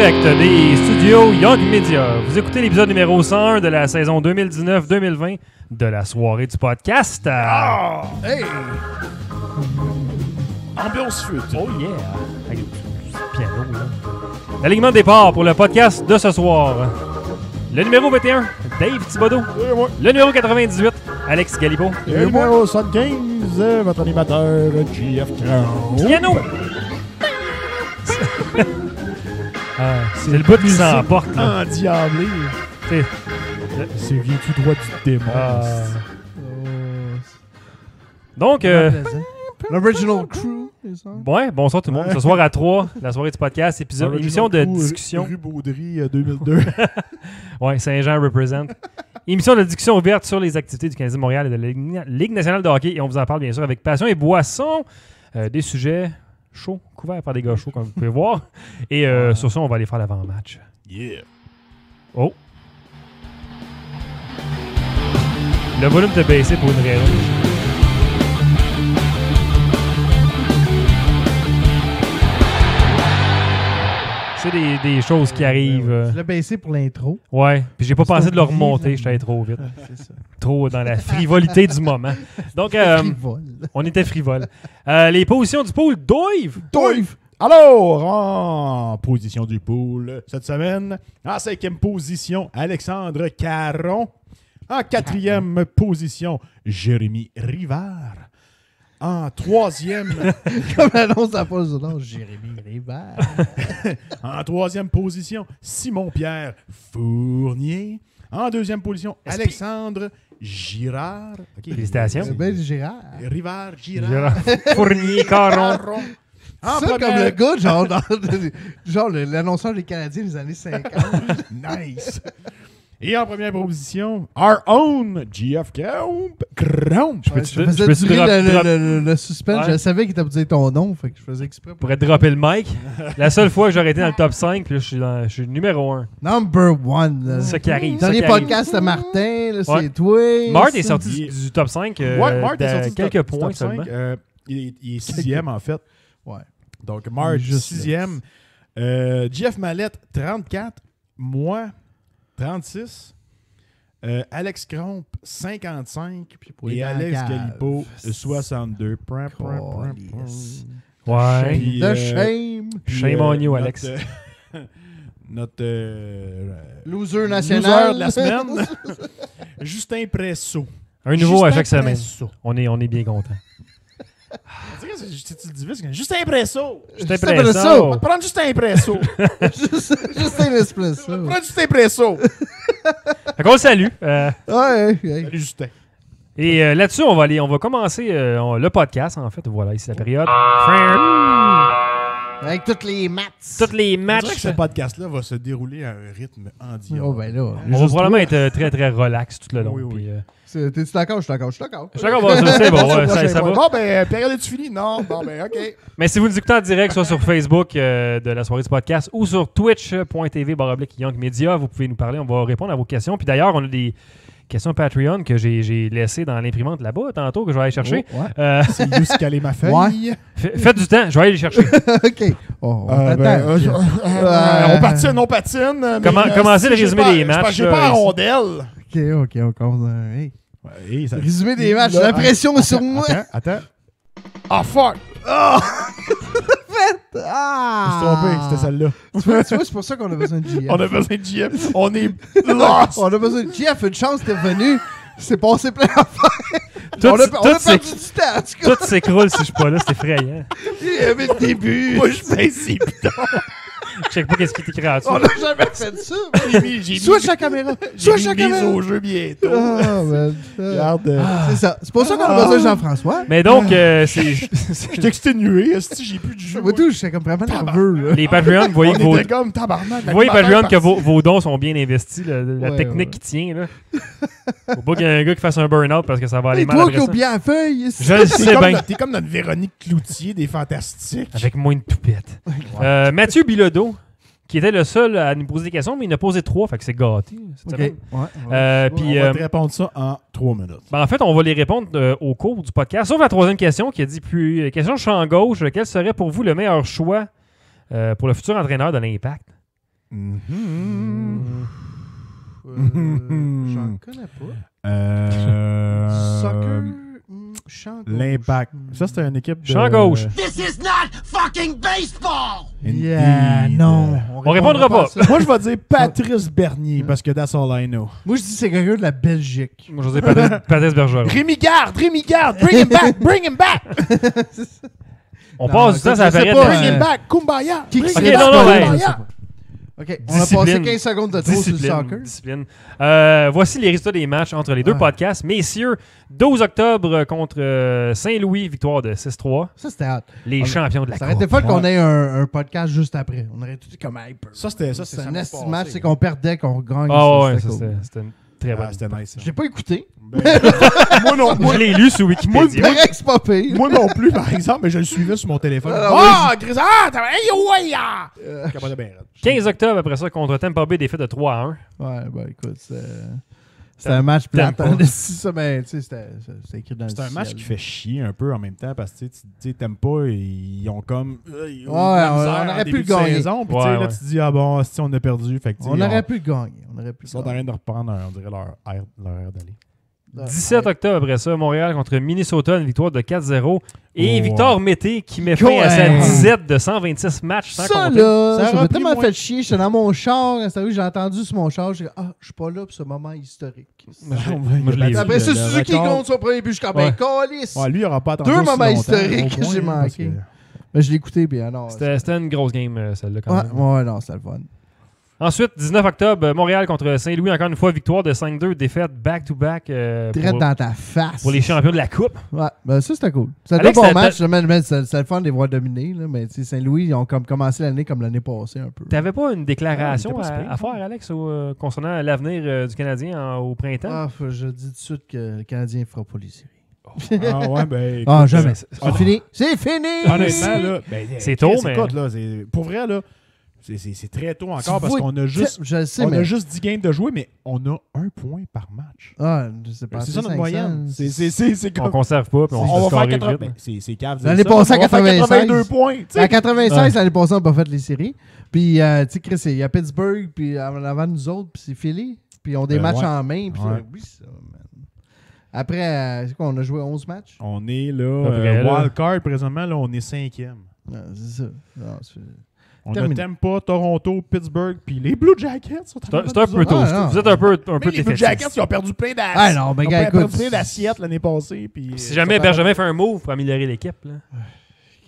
direct des studios Young Media. Vous écoutez l'épisode numéro 101 de la saison 2019-2020 de la soirée du podcast. Hey! Ambiance fut. Oh yeah! Avec le piano, là. L'alignement de départ pour le podcast de ce soir. Le numéro 21, Dave Thibodeau. Le numéro 98, Alex Galibo. Et le numéro 75, votre animateur, JF Crown. Piano! C'est le bout qui s'emporte, là. Endiablé. T'sais, C'est viens-tu droit du démon? Donc, l'original crew, c'est ça? ouais, bonsoir tout le monde. Ce soir à 3, la soirée du podcast, émission de discussion. Rue Baudry 2002. Ouais, Saint-Jean represent. Émission de discussion ouverte sur les activités du Canadien de Montréal et de la Ligue nationale de hockey. Et on vous en parle bien sûr avec passion et boisson. Des sujets chauds, couverts par des gars chauds, comme vous pouvez voir. Et sur ça, on va aller faire l'avant-match. Yeah. Oh! Le volume t'a baissé pour une raison. C'est des choses qui arrivent. Je l'ai baissé pour l'intro. Ouais, puis j'ai pas C'est pensé de le oublié, remonter, là. j'étais allé trop vite. C'est ça. Trop dans la frivolité du moment. Donc, Frivole. on était frivole. Les positions du pool, Dave! Alors, en position du pool cette semaine, en 5e position, Alexandre Caron. En 4e position, Jérémy Rivard. En 3e, Comme annonce à pas nom, Jérémy Rivard. en 3e position, Simon-Pierre Fournier. En 2e position, Alexandre Girard. Okay. Félicitations. C'est bien Gérard. Rivard, Girard. Fournier, Caron. Caron. C'est ça comme le gars, genre l'annonceur des Canadiens des années 50. Nice. Et en première position, our own GF Crump. Je faisais peux-tu durer drop- le suspense. Ouais. Je savais qu'il t'a dit ton nom, fait que je faisais exprès pour... Pour être droppé le mic. La seule fois que j'aurais été dans le top 5, puis là, je suis numéro 1. Number one. Là. C'est ça qui arrive. Dernier ça qui arrive. podcast de Martin, là, Ouais. c'est toi. Mart est ça. sorti du top 5 Mart est sorti du quelques top- points top 5. seulement. Il est 6e en fait. Ouais. Donc Mart, Juste 6e. Jeff Mallette, 34. Moi, 36. Alex Crump, 55. pour les Et dans la Alex cave. Galipo, 62. Calice. Ouais. Puis, The shame. Shame on you, Alex. Notre Loser national. loser de la semaine, Justin Presso. Un nouveau à Justin chaque semaine. Presso. On est bien content. Tu le dis vite, Justin Presso. J'étais Justin pressé. Presso. On va prendre Justin Presso. Juste un espresso. On va prendre Justin Presso. Fait qu'on le salue. Ouais. Salut Justin. Et là-dessus, on va commencer le podcast, en fait. Voilà, ici la période. Avec toutes les maths. Tous les Je dirais matchs. que ce podcast-là va se dérouler à un rythme endiablé. Oh, ben là. On va probablement être très, très relax tout le long. Oui, oui. puis, T'es-tu d'accord? Je suis d'accord. Je suis d'accord. je suis d'accord, bon, c'est bon, ouais, ça va. Bon, ben, période est finie? Non. Bon, ben, OK. Mais si vous nous écoutez en direct, soit sur Facebook de la soirée du podcast ou sur twitch.tv/Young Media, vous pouvez nous parler, on va répondre à vos questions. Puis d'ailleurs, on a des questions Patreon que j'ai laissées dans l'imprimante là-bas tantôt, que je vais aller chercher. Oh, ouais. C'est Yous qui a ma feuille. Ouais. Faites du temps, je vais aller les chercher. OK. Oh, On patine, on patine. mais, Commencez le j'ai résumé pas- des matchs, J'ai là, pas la ici. rondelle. OK, on commence. Hey. Ouais, ça- Résumé des matchs. Là, La pression est sur moi. Attends. Ah, fuck! Je me suis trompé, c'était celle-là. Tu vois, c'est pour ça qu'on a besoin de JF. On a besoin de JF. On est lost. On a besoin de JF. Une chance t'es venu. C'est passé plein d'affaires. Tout- On a tout perdu c'est- du temps. En tout cas, Tout s'écroule si je suis pas là, c'est effrayant. il y avait le début. Moi, je fais ces bidons. Je sais pas qu'est-ce qui t'écrit en dessous. On n'a jamais fait ça. J'ai Switch la caméra. Switch la mis mise caméra. au jeu bientôt. Ah, man. Regarde. C'est ça. C'est pour ça qu'on a besoin de Jean-François. Mais donc, c'est Je suis exténué. Esti, j'ai plus de jeu. Moi, tout, j'étais comme vraiment nerveux. Là. les Patreons, vous voyez On que vos, était comme tabarnak. vous voyez L'animateur Patreon que parti. vos dons sont bien investis, la Ouais, technique ouais. qui tient. Là. Faut pas qu'il y ait un gars qui fasse un burn-out parce que ça va aller Et mal toi après qui as ça. oublié la feuille. Je le sais bien. T'es comme notre Véronique Cloutier des Fantastiques. Avec moins de toupette. Mathieu Bilodeau, qui était le seul à nous poser des questions, mais il en a posé 3, fait que c'est gâté. cette OK. semaine. Ouais. Puis, On va te répondre ça en 3 minutes. ben, en fait, on va les répondre au cours du podcast. Sauf la troisième question qui a dit puis question champ gauche, quel serait pour vous le meilleur choix pour le futur entraîneur de l'Impact? J'en connais pas. Soccer. Champ gauche. L'Impact. Ça, c'était une équipe de... Champ gauche. This is not fucking baseball! Yeah, non. On répondra pas. à ça. Moi, je vais dire Patrice Bernier, parce que that's all I know. Moi, je dis c'est quelqu'un de la Belgique. Moi, je dis Patrice Bergeron. Rémi Garde, bring him back! On Non, passe du temps, ça je sais apparaît pas, Bring him back, Kumbaya! Qui- Bring Ok, him back, non, ouais. Kumbaya! OK, on a Discipline. passé 15 secondes de trop sur le soccer. Discipline. Voici les résultats des matchs entre les deux podcasts. Messieurs, 12 octobre contre Saint-Louis, victoire de 6-3. Ça, c'était hâte. Les champions de la Ça aurait Coupe. été fun qu'on ait un podcast juste après. On aurait tout dit comme hyper. Ça, c'était C'est un samedi esti passé. match, c'est qu'on perdait, qu'on gagne. Ah ouais, ça, cool. c'était une très bonne. Ah, c'était nice. Je l'ai pas écouté. Moi non, Moi, je l'ai lu sur Wikipédia. Pareil que c'est pas pire. moi non plus, par exemple, mais je le suivais sur mon téléphone. Ah, Chris, hey, ouais, Capote bien raide. 15 octobre, après ça, contre Tampa Bay, défaite de 3-1. Ouais, ben écoute, c'était un match T'aimes plate. pas. Ça, ben, tu sais, c'était écrit dans le C'est un match ciel. qui fait chier un peu en même temps parce que tu sais, t'aimes pas, ils ont comme. Ils ont Ouais, de la on misère aurait en pu début le de gagner. saison, puis tu sais, Ouais, là, ouais. tu te dis, ah bon, si on a perdu. Fait que, tu sais, On aurait pu le gagner. On aurait pu Ils sont en train de reprendre, on dirait, leur air d'aller. 17 octobre, après ça, Montréal contre Minnesota, une victoire de 4-0. Et Oh, Victor Mété qui met fin à sa Ouais. disette de 126 matchs sans Ça, compter. là, Ça ça aurait m'a pris tellement moins. fait chier. J'étais dans mon char. J'ai entendu sur mon char. J'ai dit, je suis pas là pour ce moment historique. Moi, je l'ai vu. Après ça, le Suzuki record. compte son premier but. Je suis comme, Ouais. ben, calice. Ouais, lui, il aura pas attendu. Deux aussi moments longtemps, historiques au que point, j'ai parce manqué. Mais je l'ai écouté, bien non. C'était une grosse game, celle-là, quand Ouais, même. ouais, non, c'était le fun. Ensuite, 19 octobre, Montréal contre Saint-Louis, encore une fois, victoire de 5-2, défaite back-to-back Direct dans ta face. pour les champions de la Coupe. Ouais, ben ça, c'était cool. C'était un Alex, bon t'as- match. C'était le fun de les voir dominer. Là, mais tu sais, Saint-Louis, ils ont comme commencé l'année comme l'année passée un peu. T'avais pas une déclaration Ah, t'es pas si pire, à faire, Alex, concernant l'avenir du Canadien au printemps? Ah, je dis tout de suite que le Canadien ne fera pas les séries. Ah ouais, ben. Ah, écoute, jamais. c'est- C'est fini. C'est fini! Honnêtement, là. Ben, C'est Chris, tôt, mais- écoute, là, pour vrai, là. C'est très tôt encore Tu parce vois, qu'on a juste. Je le sais, On mais. a juste 10 games de jouer, mais on a 1 point par match. Ah, je sais pas. C'est ça notre moyenne. C'est On comme. conserve pas, puis on se On va fait faire scorer 80. vite. Ben, c'est cave. de L'année ça. passée, à On va faire 96. 82 points. tu sais. En 96, Ouais. l'année passée, on n'a pas fait les séries. Puis, tu sais, Chris, il y a Pittsburgh, puis avant nous autres, puis c'est Philly. Puis ils ont des matchs ouais. en main. Puis Ouais. oui, ça, man. Après, c'est quoi, on a joué 11 matchs? On est là. Après, là. Wildcard, présentement, là, on est 5e. Non, c'est ça. Non, On Terminé. a Tampa, Toronto, Pittsburgh, puis les Blue Jackets sont C'est un peu tôt. Ah, non. Vous êtes un peu Mais les Blue défaitiste. Jackets, ils ont perdu plein d'assiettes. Ah non, mais gars, Ils ont perdu écoute. plein d'assiettes l'année passée. Puis, Si jamais Benjamin fait un move pour améliorer l'équipe, là.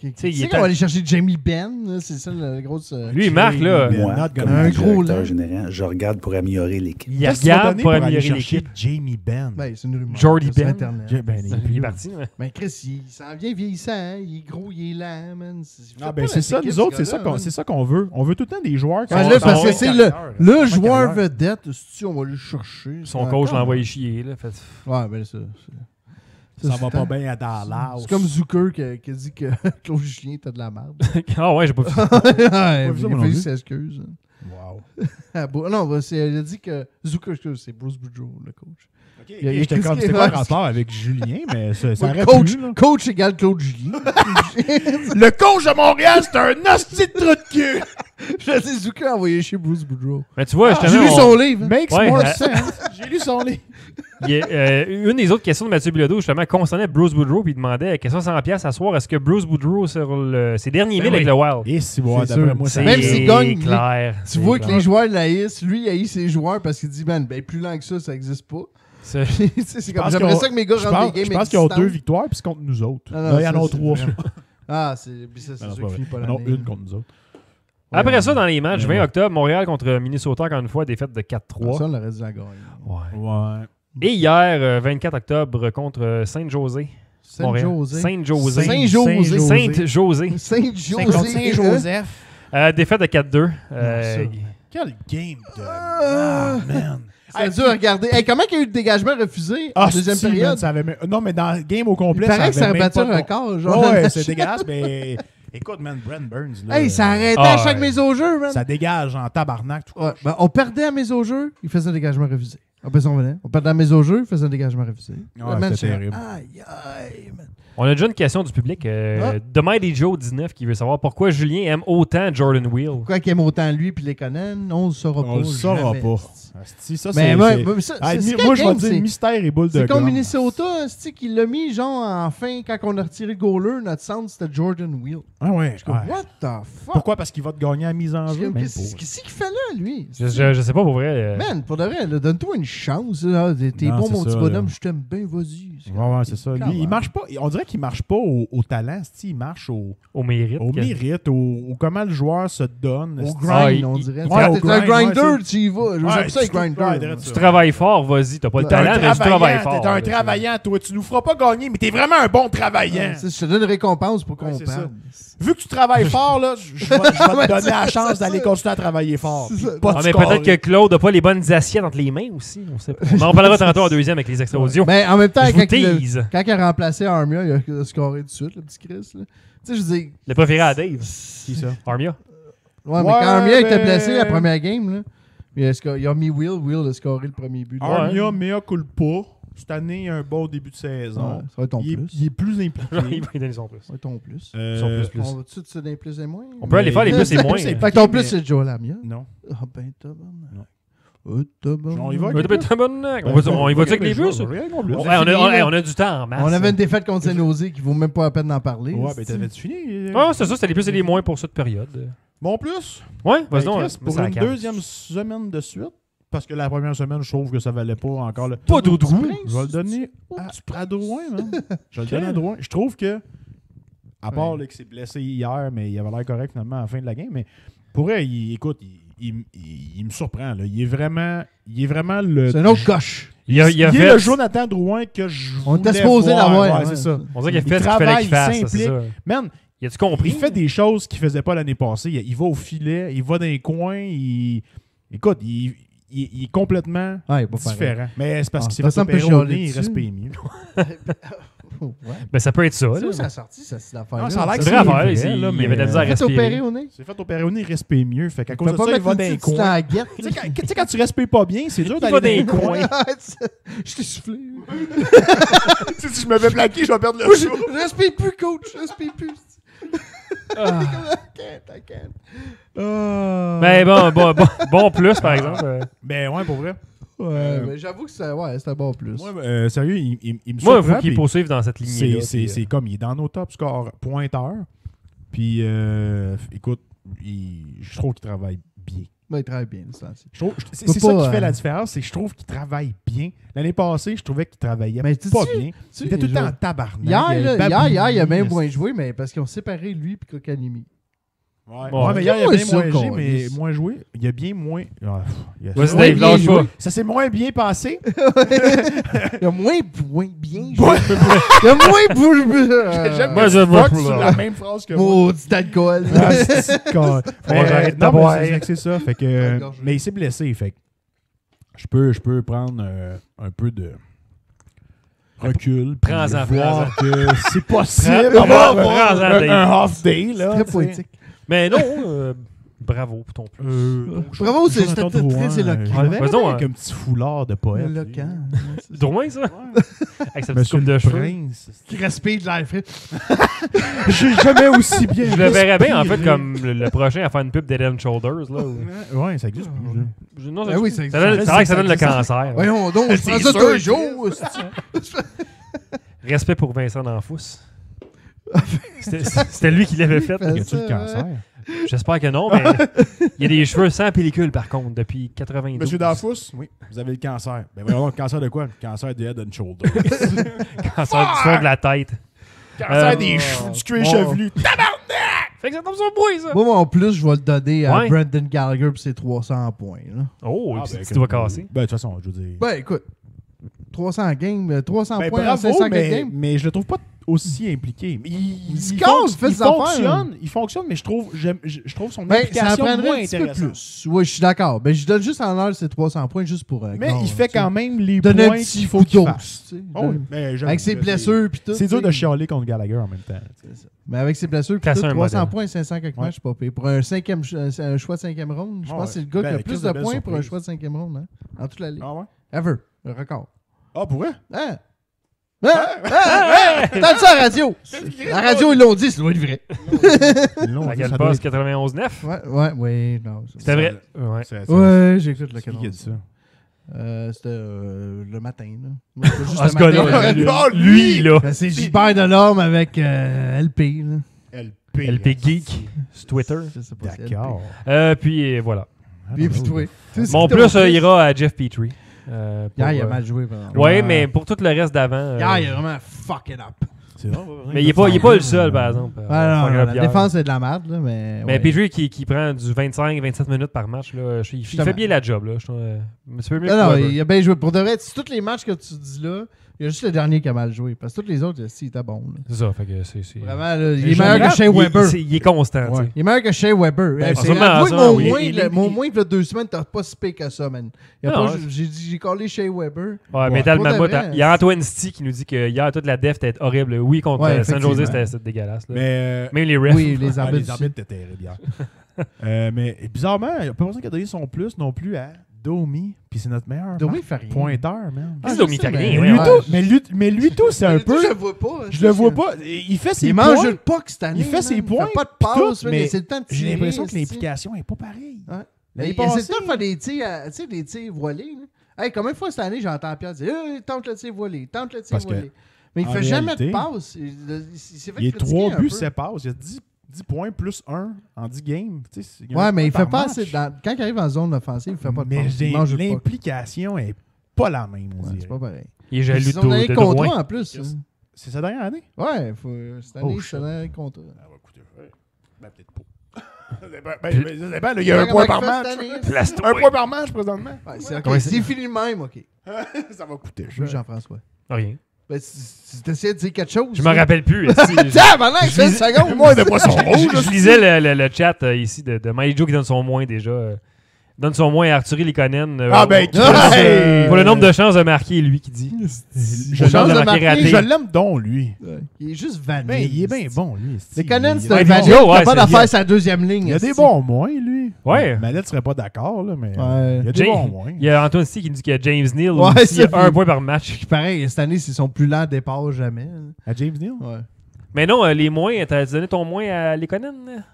Tu sais, il sais est qu'on à- va aller chercher Jamie Benn, là, c'est ça la grosse. Lui, il marque, là. Moi, not comme gonna- Un directeur gros, là. général, je regarde pour améliorer l'équipe. Il Qu'est-ce que tu vas regarde donner pour aller améliorer chercher l'équipe. Jamie Benn. Ben, c'est une rumeur. Jordy là, sur Ben. Internet. Ben, Il est parti, ouais. Mais Chris, il s'en vient vieillissant, hein. Il est gros, il est lent, man. Ah ben c'est ça, nous autres, c'est ça qu'on veut. On veut tout le temps des joueurs qui Ouais, sont là, parce que en c'est carrière. le En joueur carrière. vedette, si on va le chercher. Son Ouais, coach quand l'a envoyé même. chier, là. Fait... Ouais, ben ça. Ça va c'est pas bien à Dallas. C'est comme Zucker qui a dit que Claude Julien était de la merde. Ah ouais, j'ai pas vu ça. Ouais, vu il ça, a moi non fallu plus. s'excuse. Wow. Ah, non, bah, il a dit que Zucker, c'est Bruce Boudreau, le coach. Il y a qu'est-ce comme qui- c'était pas ouais, un rapport avec Julien, mais ça Ouais, aurait coach, pu, là. coach égale Claude Julien. Le coach de Montréal, c'est un hostie de trou de cul. Je dis Zucker a envoyé chez Bruce Boudreau. Mais tu vois, J'ai justement, lu on- son livre. hein. Makes Ouais, more hein. sense. J'ai lu son livre. il y a, une des autres questions de Mathieu Bilodeau, justement, concernait Bruce Boudreau, puis il demandait, question 100$ à soir, est-ce que Bruce Boudreau, sur ses derniers Ben milles avec le Wild, Et si, ouais, C'est d'après sûr. moi, ça Même s'il gagne, clair. Tu vois que les joueurs l'haïssent. Lui, il haït ses joueurs parce qu'il dit, man, ben, plus lent que ça n'existe pas. C'est- Tu sais, c'est comme, pense j'aimerais qu'ils ont- ça que mes gars Je rentrent pense, des games je pense qu'ils ont 2 existantes. victoires, puis c'est contre nous autres. Non, non, Là, il y en ça, a c'est 3. vraiment- Ah, c'est sûr Non, qu'il finit pas non, l'année. une contre nous autres. Après ça, dans les matchs, Ouais. 20 octobre, Montréal contre Minnesota, encore une fois, défaite de Ah, 4-3. ça, on l'aurait dû la gagner. Ouais. Ouais. Et hier, 24 octobre, contre Saint-José. Montréal. Saint-José. Saint-José. Saint-José. Saint-José. Saint-José. Défaite de 4-2. ça. Quel game de... Ah, man. C'est dur à regarder. Hey, comment il y a eu le dégagement refusé en deuxième si, man, période? ça avait... Non, mais dans le game au Il complet, paraît que ça a avait battu même un pas de- record. Genre, Ouais, c'est dégueulasse, mais... Écoute, man, Brent Burns, là... Hey, ça arrêtait Ah, à chaque ouais. mise au jeu, man. Ça dégage en tabarnak. Tout Ouais, ben, on perdait à mise au jeu, il faisait un dégagement refusé. Après ça, on venait. On perdait la mise au jeu, faisait un dégagement refusé. Ouais, Man, c'était je- terrible. Aïe, aïe, man. On a déjà une question du public. The Mighty Joe 19 qui veut savoir pourquoi Julien aime autant Jordan Wheel. Pourquoi qu'il aime autant lui puis les Conan, on le saura pas. On le saura jamais. pas. Asti, ça, Mais c'est- moi, c'est- ça, Ah, c'est moi, je vais game, dire c'est- mystère et boule de C'est comme gomme. Minnesota, c'est qu'il l'a mis, genre, en fin, quand on a retiré le goaler, notre centre, c'était Jordan Wheel. Ah ouais. Je suis comme, ouais. what the fuck? Pourquoi? Parce qu'il va te gagner à la mise en Je suis jeu. comme, Même Qu'est-ce pas. qu'il fait là, lui? Je sais pas pour vrai. Man, pour de vrai, là, donne-toi une chance. Là. T'es Non, bon, c'est mon petit ça, bonhomme, là. je t'aime bien, vas-y. Ouais, c'est ça. Lui, il marche pas. On dirait qu'il marche pas au talent, c'ti, il marche Au mérite. au mérite, au comment le joueur se donne. Au c'ti. grind, on dirait. Ouais, au T'es un grind, grinder, ouais, tu y vas. J'aime Ouais, ça, les c'est- ouais, grinders. direct Tu ça. travailles fort, vas-y. T'as pas le T'es un talent, mais tu travailles travaillant, fort. t'es un là, travaillant, toi. Tu nous feras pas gagner, mais t'es vraiment un bon travaillant. Je te donne une récompense pour qu'on Ouais, c'est parle. Vu que tu travailles fort, là, je vais te donner la chance d'aller continuer à travailler fort. C'est puis ça. pas Ah, te mais scorer. peut-être que Claude n'a pas les bonnes assiettes entre les mains aussi. On sait pas. On en parlera tantôt en deuxième avec les extra audio. Mais en même temps, Je vous tease. quand il a remplacé Armia, il a scoré tout de suite, le petit Chris. Là. Tu sais, je dis. Le préféré à Dave. Qui ça? Armia. Ouais, mais Ouais, quand Armia était mais- blessé la première game, là, il a mis Will a scoré le premier but. Armia, mea culpa. Cette année, il a un bon début de saison. Ouais, ça va être ton Il est, plus. il est plus impliqué. Il va donner son plus. Ça va être ton plus. Son plus. On va tout de suite des plus et moins? On peut aller faire les plus et moins. c'est- Fait que ton plus, mais- c'est Joel Armia. Non. Ah ben, tabarnak. Non. Oh, tabarnak. On y va? On y va-tu avec les plus? Ouais, on a du temps en masse. On avait une défaite contre Saint-Nosé qui vaut même pas la peine d'en parler. Ouais, ben t'avais-tu fini? Ah, c'est ça, c'était les plus et les moins pour cette période. Mon plus? Ouais, Ben, vas-y donc. Chris, pour une deuxième semaine de suite, parce que la première semaine, je trouve que ça valait pas encore le... Pas d'Audrou. Je vais le donner à Drouin, man. Je vais le donner à Drouin. Je trouve que, à part là, qu'il s'est blessé hier, mais il avait l'air correct finalement à la fin de la game, mais pour vrai, écoute, il me surprend. Là. Il est vraiment le... C'est un autre coche. Il a est fait. le Jonathan Drouin que je On était voulais supposé voir. l'avoir. Ouais, c'est ça. On dirait qu'il a Il fait ce qu'il fallait travaille, qu'il fasse. il C'est ça. Man, Y a-tu compris? il fait des choses qu'il faisait pas l'année passée. Il va au filet, il va dans les coins, écoute, il est complètement Ouais, il va faire différent. Mais c'est parce Ah, qu'il s'est personne fait peut opérer au chialer nez, il dessus. reste payé mieux. Ouais. Ben, ça peut être ça. C'est là. où ça a sorti, cette affaire-là? Ah, ça a l'air que C'est c'est vrai affaire. vrai, Il là, y mais, avait de la misère à Fait opérer respirer. au nez? C'est fait opérer au nez, il respire mieux. Fait qu'à Tu cause peux de pas ça, il mettre va une dans les petite coins. tanguette? Tu sais, quand tu respires pas bien, c'est dur Il d'aller va dans les dans les coins. Je t'ai soufflé. Tu sais, si je me fais plaquer, je vais perdre le Moi, show. je respire plus, coach. Je respire plus. I can't. Mais bon plus, par exemple. Ben ouais, pour vrai. Ouais, mais j'avoue que c'est un bon plus. Moi, sérieux, il me Moi, il surprend. faut qu'il puis poursuive dans cette lignée-là. c'est comme, il est dans nos top scores pointeurs. Puis, écoute, je trouve qu'il travaille bien. Ben, il travaille bien, c'est Je trouve- C'est Faut ça pas, qui fait la différence, c'est que je trouve qu'il travaille bien. L'année passée, je trouvais qu'il travaillait Mais pas bien. Il était tout le temps en Hier, tabarnak. hier, il a même moins moins joué, mais parce qu'ils ont séparé lui et Kokanimi. Ouais, mais hier, il a Ouais, bien ça, moins joué, qu'on mais lisse. moins joué. Il a bien moins... Vas-y, Ouais, Dave, bien lâche joué. pas. Ça s'est moins bien passé. Il a moins bien joué. Il a moins J'aime Moi, que je tu vois fuck plus, sur là. la même phrase que moi. Maudit alcool. Ah, c'est con. j'arrête de Non, mais boire. c'est ça. Fait que, mais il s'est blessé. Fait que je peux prendre un peu de recul. puis Prends-en, voir que c'est possible Prends-en, d'avoir prends-en, Dave. un off day. Là, Très tu sais. poétique. Mais non, bravo pour ton plus. Bravo, c'est Jonathan très Drouin, éloquent. je le verrais Faisons avec un petit foulard de poète. Éloquent. Drouin, ça? Avec sa petite Monsieur coupe de le cheveux. prince. Qui respire de l'air frais. J'ai jamais aussi bien. Je le verrais bien, en fait, respiré. comme le prochain à faire une pub d'Head and Shoulders. Là, Ouais, ça existe plus. là. Non, Ben oui, ça ça donne existe. ça a l'air que ça donne le cancer. Voyons donc, je C'est prends ça sûr tous les que- jours. Respect pour Vincent D'Anfous. C'était lui qui l'avait fait. fait Y a-tu le ça, cancer? J'espère que non, mais il y a des cheveux sans pellicule, par contre, depuis 92. Monsieur Darfous, oui, vous avez le cancer. Ben voyons, le cancer de quoi? Le cancer des head and shoulders. Cancer du fond de la tête. Cancer des cheveux, du cuir chevelu. Fait que ça tombe sur le bruit, ça. Moi, mon plus, je vais le donner à Ouais. Brandon Gallagher pour ses 300 points. Là. Oh, Ah, puis ben, tu dois casser. Ben, de toute façon, je veux dire. Ben, écoute, 300 games, 300 Ben, points en bravo, 500 mais, games. mais je le trouve pas aussi impliqué. Mais il se casse, fait ses affaires. Il fonctionne, mais je trouve son Ben, ça implication prendrait moins un petit peu intéressante. plus. Oui, je suis d'accord. Ben, je donne juste en l'heure ces 300 points juste pour... Mais il fait quand même les donner un points petit qu'il faut qu'il coup fasse. d'os, tu sais. Oh, oui, mais j'avoue, Avec ses là, blessures puis tout. C'est dur tu de sais. chialer contre Gallagher en même temps. Mais avec ses blessures puis Casser tout, un 300 modèle. points, 500 quelques Ouais. matchs, c'est pas payé. Pour un choix de 5e ronde, je pense que c'est le gars qui Ben, a plus Chris de de belle points pour un surprise. choix de 5e ronde, hein, en toute la ligue. Ah ouais? Ever. Le record. Ah, pour vrai? Hein? T'as dit ça à la radio. La radio, ils l'ont dit, ça doit être vrai. La Galpass 91-9. Ouais. Non, C'était vrai. Ouais. Ouais, j'écoute le C'est qui qui a dit ça? C'était le matin. Là. Juste Ah, le ce gars-là. matin. Lui, là. C'est Gilbert Delorme avec LP. Là. LP Geek sur Twitter. Je sais pas si D'accord. Puis voilà. LP. Puis toi. Mon plus ira à Jeff Petrie. Hier, il a mal joué. Ouais, mais pour tout le reste d'avant. Hier, il a vraiment fucking up. C'est vrai. Mais il est pas le seul, par exemple. Non, la défense, c'est de la merde. Là, mais Petrie qui prend du 25-27 minutes par match, là, il fait bien la job. Là, je trouve, un petit peu mieux non, que Weber. il a bien joué. Pour de vrai, tous les matchs que tu dis là, il y a juste le dernier qui a mal joué. Parce que tous les autres, il était bon. Là. C'est ça, fait que c'est... Vraiment, là, il est meilleur que Shea Weber. Il est constant, tu sais. Il est meilleur que Shea Weber. Ben, C'est sûrement, mon moins de 2 semaines, t'as pas si pire que ça, man. Non, J'ai collé Shea Weber. Ouais, Metal Pour de Mammoth, vrai, il y a Antoine Sti qui nous dit que hier, toute la def était horrible. Oui, contre Ouais, San Jose, effectivement. c'était dégueulasse. Là. Mais Même les refs. Oui, les Ah, arbitres. les arbitres étaient terribles hier. Mais bizarrement, il n'y a pas personne qui a donné son plus non plus à Domi. Puis c'est notre meilleur Domi fait rien. pointeur, man. Qu'est-ce que Domi fait rien? mais Ouais, lui, ouais. Mais lui tout, c'est un peu... Je le vois pas. Je le vois pas. Il fait ses Il points. mange le puck cette année. Il fait ses points. Il fait pas de puis passe, tout, mais c'est le temps de tirer. j'ai l'impression que c'est- l'implication n'est pas pareille. Ouais. L'année Mais c'est passée- le temps de faire des tirs, tu sais, des tirs voilés. Là. Hey, combien de fois cette année j'entends Pierre dire tente le tir voilé, tente le tir Parce que, voilé. Mais il en fait jamais de réalité, passe. Il s'est fait Il y a critiquer 3 un buts, peu. 7 passes. Il y a 10 points plus 1 en 10 games. Tu sais, y a Ouais, un mais il point fait par pas match. assez. Quand il arrive en zone offensive, il fait pas de Mais passe. Il mange le puck. l'implication est pas la même, on Ouais, dirait. c'est pas pareil. Il est jaloux Ils ont donné de le contrat loin. en plus. Yes. hein. C'est sa dernière année? Ouais, cette année, Oh, c'est le contrat. Ah, ouais, écoutez, ben, peut-être pas. Ça dépend, là, il y a un point par match. Place-toi. Un point par match, présentement. Ouais, c'est ok. Ouais, C'est fini le même, ok. Ça va coûter Oui, cher. Jean-François. Rien. Ben, tu t'essayais de dire quelque chose. Je me rappelle plus. Tiens, maintenant, c'est une seconde. Moi, de poisson rouge. Je lisais le chat ici de Miley Joe qui donne son moins déjà. Donne son moins à Arthurie Lekonen. Ah, ben, Hey! pour le nombre de chances de marquer, lui qui dit. Je Chance de marquer raté. Je l'aime donc, lui. Ouais. Il est juste vanné. Ben, il est bien bon, lui. Les Conan, c'est Ouais, un il vanné. est bon, Il ouais, a pas c'est d'affaire bien. sa deuxième ligne. Il y a des esti. bons moins, lui. Ouais. Malette serait pas d'accord, là, mais Ouais. il y a des Jay- bons moins. Il y a Antoine Sti qui nous dit qu'il y a James Neal. Ouais, aussi, c'est il y a fou. 1 point par match. Puis pareil, cette année, c'est son plus lent départ jamais. À James Neal? Ouais. Mais non, les moins, t'as donné ton moins à Lekonen?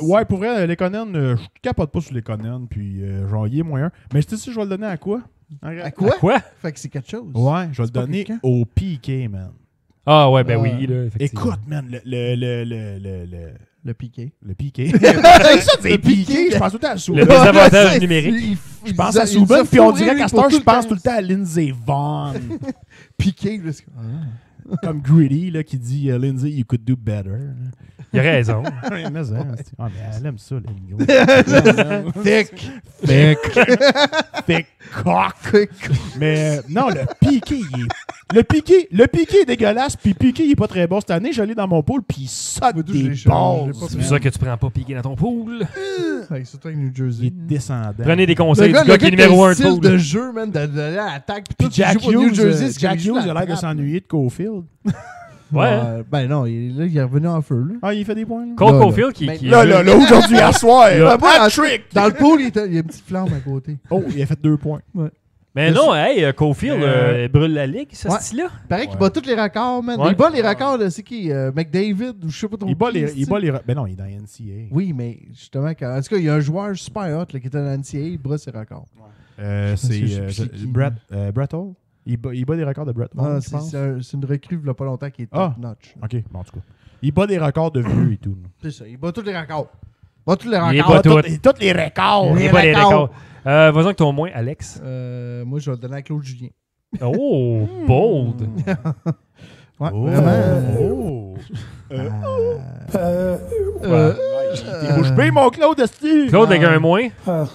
Ouais, pour vrai, les Conan, je capote pas sur les Conan, puis genre, il est moyen. Mais je sais si je vais le donner à quoi? À quoi? Quoi? Fait que c'est quelque chose. Ouais, je vais le pas donner quelqu'un? au PK, man. Ah ouais, ben Ah. oui, là, effectivement. Écoute, man, le Le piqué. PK. Ça, c'est PK, je pense tout le temps à Souben. Le désavantage numérique. Je pense à Souben, puis on dirait qu'à ce temps, je pense tout le temps à Lindsey Vaughn. Piqué. Là, Comme Gritty, là, qui dit Lindsay, you could do better. Il a raison. Mais elle aime ça, la Thick. Thick cock. Mais non, le piqué, le piqué est dégueulasse, puis piqué, il est pas très bon cette année. J'allais dans mon pool, puis il saute Moi, des je l'ai changé, balles. j'ai pas C'est pour ça que tu prends pas piqué dans ton pool. Surtout avec New Il Jersey. est descendant. Prenez des Le conseils gars, du gars qui est numéro 1 de style pool. de jeu, man, d'aller à l'attaque. Puis Jack Hughes, c'est Jack qu'il joue Hughes a la l'air de trappe. s'ennuyer de Caulfield. Ouais. Ben non, il est revenu en feu. Là. Ah, il fait des points, là? Cole Là, Caulfield qui Mais- est Là, aujourd'hui, à soir, Là. hat-trick! Dans le pool, il y a une petite flamme à côté. Oh, il a fait 2 points. Mais non, hey, Caulfield Euh, brûle la ligue, ce ouais. style-là. Pareil qu'il bat tous les records, man. Ouais. Il bat les records de c'est qui McDavid ou je sais pas trop. Il bat qui, les... c'est-tu? Ben non, il est dans NCAA. Oui, mais justement, en tout cas, il y a un joueur super hot là, qui était dans l'NCAA, il bat ses records. C'est sais plus qui. Brett Hall. Il bat des records de Brett Hall, Ah, je pense. c'est une recrue il y a pas longtemps qui est Ah. top notch. OK, bon, en tout cas. Il bat des records de vieux et tout. C'est ça, il bat tous les records. Il bat tous les Il est records. pas tout. Tous les records! On Les n'est pas les records. records. Vas-y avec ton moins, Alex. Moi, je vais le donner à Claude Julien. Oh, bold. Ouais, Oh! vraiment. Oh! Euh, T'es bouche bée, mon Claude, esti! Claude avec un moins.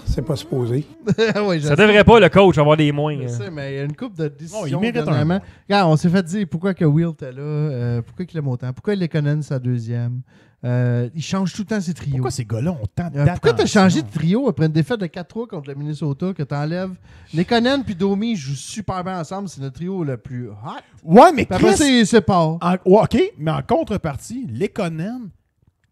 c'est pas supposé. ouais, je Ça sais, devrait pas, le coach, avoir des moins. je sais, mais il y a une couple de décisions. Non, il mérite un dernièrement. point. Regarde, on s'est fait dire pourquoi que Will était là, pourquoi qu'il aime autant, pourquoi il connaît sa deuxième. Il change tout le temps ses trios. Pourquoi ces gars-là ont tant d'attention? Pourquoi t'as changé de trio après une défaite de 4-3 contre le Minnesota que t'enlèves Lekonen puis Domi jouent super bien ensemble, c'est le trio le plus hot. Ouais, mais Puis après ça, Chris... ils se séparent. Ouais, OK, mais en contrepartie, Lekonen,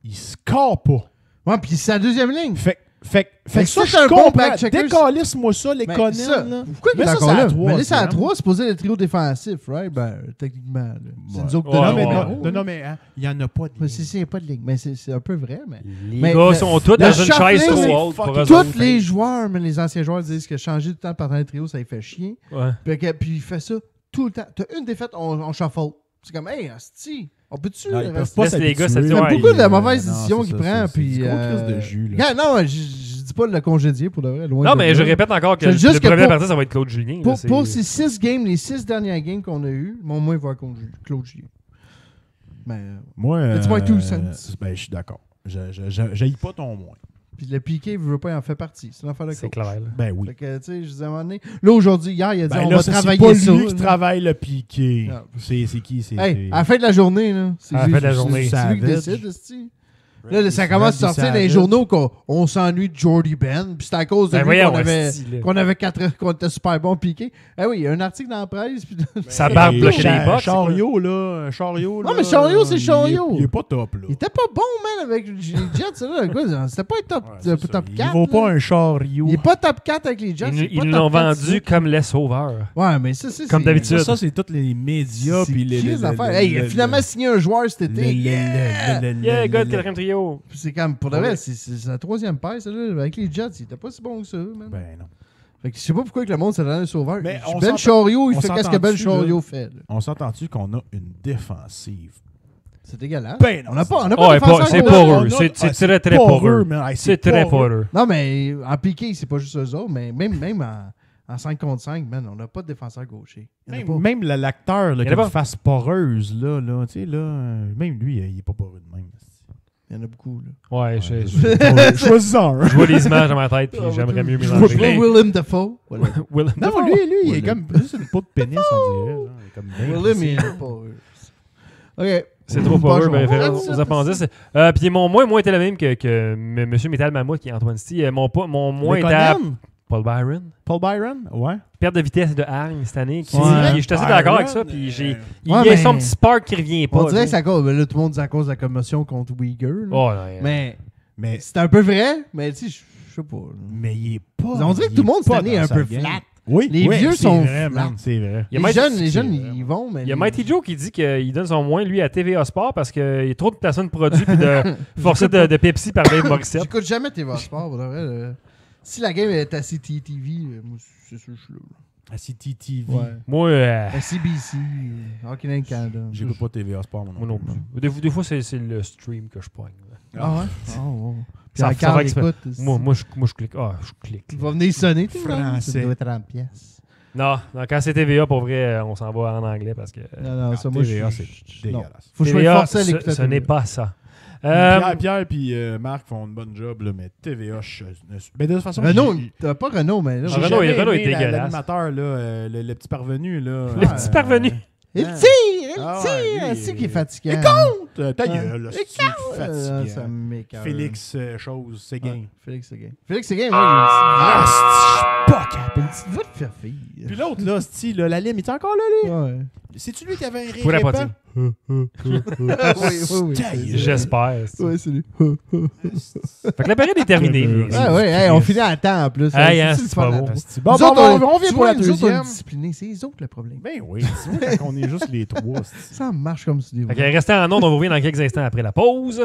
il score pas. Ouais, puis c'est sa deuxième ligne. Fait Fait que Fait ça, que je c'est un bon comprends. back-checker. Décalisse-moi ça, les Ben, Conan. ça, là. pourquoi il Mais est ça, encore c'est à là? trois, Mais là, c'est à ça. 3, c'est posé le trio défensif, right? Ben, techniquement, là. C'est nous autres de Ouais, Non, nous, mais ouais. non, mais il n'y en a pas de Mais ligne. il n'y a pas de ligne. Mais c'est un peu vrai, mais... Les Mais gars le- sont tous le dans une chaise shuffling, trop c'est haute pour eux Tous autres. les joueurs, mais les anciens joueurs disent que changer tout le temps de partenaire trio, ça lui fait chier. Ouais. Puis il fait ça tout le temps. T'as une défaite, on shuffle. C'est comme, hey, asti, on peut-tu Non, ils peuvent rester? pas Laisse les gars s'habituer. s'habituer. J'aime Ouais, beaucoup de la il- mauvaise non, décision c'est qu'il ça, prend. c'est Puis, du gros crise de jus, là. Regarde, non, je dis pas de le congédier pour de vrai. Loin Non, de mais là. je répète encore que C'est juste le que premier pour- partie, ça va être Claude Julien. là, c'est- Pour ces 6 games, les 6 dernières games qu'on a eues, mon moins va contre Claude Julien. Mais, Moi, It's my 2 cents. Ben, je suis d'accord. J'haïs pas ton moins. puis le piqué, il veut pas, il en fait partie. C'est une affaire de C'est coach. clair. là. Ben oui. Fait que, tu sais, je disais à un moment donné. Là, aujourd'hui, hier, il a dit Ben on là, va c'est travailler pas ça. lui qui là. travaille le piqué. Non. C'est qui? C'est Hey, à la fin de la journée, là. C'est À la lui- fin de la c'est- journée. C'est lui qui Savage. décide, esti. Là, ça commence à sortir dans les Savage. journaux qu'on s'ennuie de Jordy Ben. Puis c'est à cause de Ben lui voyons, qu'on avait, esti, là. qu'on était super bon piqué. Eh oui, il y a un article dans la presse. Puis Ça barbe Hey, bloquer les box. Chariot, là. Chariot, Non, mais Chariot, c'est Chariot. Il est pas top, là. il était pas bon, man, avec les Jets. Là, quoi. C'était pas un top, Ouais, c'est ça. top 4. Il vaut pas un chariot. Il est pas top 4 avec les Jets. Ils nous l'ont vendu comme les sauveurs. Ouais, mais ça, c'est. Comme d'habitude. Ça, c'est tous les médias. C'est Puis les crise d'affaires. Hey, il a finalement signé un joueur cet été. Yeah, gars de quatrième trio. Puis c'est comme, pour de vrai, c'est la troisième paire, ça, là. Avec les Jets, il était pas si bon que ça, man. Ben non. Fait que je sais pas pourquoi que le monde s'est donné un sauveur. Mais on Ben s'entend- Chariot, il on fait qu'est-ce que Ben s'entend-tu, là? Chariot fait, là. On s'entend-tu qu'on a une défensive? C'est dégueulasse. Ben non, on n'a pas, on a Oh, pas de défenseur c'est gaucher. pas eux. C'est très, très pas eux. C'est très pas eux. Non, mais en piqué, c'est pas juste eux autres, mais même en 5 contre 5, man, on n'a pas de défenseur gaucher. Il y en a pas. Même l'acteur là, Il y qui en a a une pas. face poreuse, là, tu sais, là, même lui, il est pas poreux de même. Il y en a beaucoup, là. Ouais, Choisis-en un. je vois les images dans ma tête, puis Ah, j'aimerais mieux Je vois mélanger. Willem Dafoe. Voilà. Willem Non, Dafoe. lui, il est Willem. comme plus une peau de pénis, on dirait. là. Il est comme bien Willem, plissé. il est pas. OK. C'est trop pas eux, Bonjour. référence aux appendices. Puis mon moins était le même que Monsieur Metal Mammouth qui est Antoine Sti. Mon moins Les était à Conan? Paul Byron. Paul Byron? Ouais. Perte de vitesse de Hargne cette année. Qui, Ouais. Je suis assez d'accord avec ça. Byron, Puis il Ouais, y a mais- son petit spark qui revient pas. On dirait que tu c'est à cause. Mais là, tout le monde dit à cause de la commotion contre Uyghur. là. sais. Oh, non, Mais Mais, c'est un peu vrai, mais tu sais, je sais pas. là. mais il est pas. On dirait que il tout le est monde cette pas année est dans un sa peu game. flat. Oui, Les oui, vieux c'est sont vrai, flat. man, c'est vrai. Il y a Les Mighty- jeunes, c'est ils vont, mais. Il y a Mighty Joe qui dit qu'il donne son moins, lui, à TVA Sport parce qu'il y a trop de placements de produits puis de forcer de Pepsi par Dave Morissette. J'écoute jamais TV Sport, pour de vrai. là. Si la game est à CTTV, moi, c'est sûr que je suis là. À CTTV. Ouais. Moi, À CBC, Hockey Night Canada. J'écoute pas TVA Sport, mon moi non plus. Des fois, c'est le stream que je pogne. là. Ah ouais? Oh, ouais. Puis Ça- en ça quart va que ça- écoute. Moi, je clique. Ah, je clique. Il va venir sonner. Français. Ça doit être 30 pièces. Non, quand c'est TVA, pour vrai, on s'en va en anglais parce que Non, ça, moi, TVA, je c'est non. dégueulasse. Faut que je me TVA, force à l'écouter. ce n'est pas ça. Pierre et Marc font une bonne job, là, mais TVA, ben, de toute façon, Renault, j'ai- t'as pas Renault, mais là. Ah, j'ai Renault jamais est aimé dégueulasse. l'animateur, là, le petit parvenu. Là, Le petit parvenu. Il Ah. tire, il Ah tire. ouais, C'est lui, qui est fatiguant. Ta gueule, c'est Ça fatigant. m'écoeure. Félix chose, c'est gain. Félix Seguin. Félix Seguin, Ah, ouais. c'est pas capable. Il a une petite voix de faire fille. Puis l'autre, là, c'ti, là, la lime, il est encore là, lui? Ouais. C'est-tu lui qui avait un rire Pourrait pas répand? dire. Oui, oui. J'espère. Ouais, c'est lui. Fait que la période est terminée. Ah ouais, hey, on finit à temps en plus. Hey, hein, C'est c'est pas fun, beau. là. Asti. Bon, Nous bon, autres, on vient tu pour la vois, nous autres, on est deuxième. disciplinés. C'est les autres le problème. Ben oui, tu vois, quand on est juste les trois. asti. Ça marche comme si Fait que restez en onde, on vous revient dans quelques instants après la pause.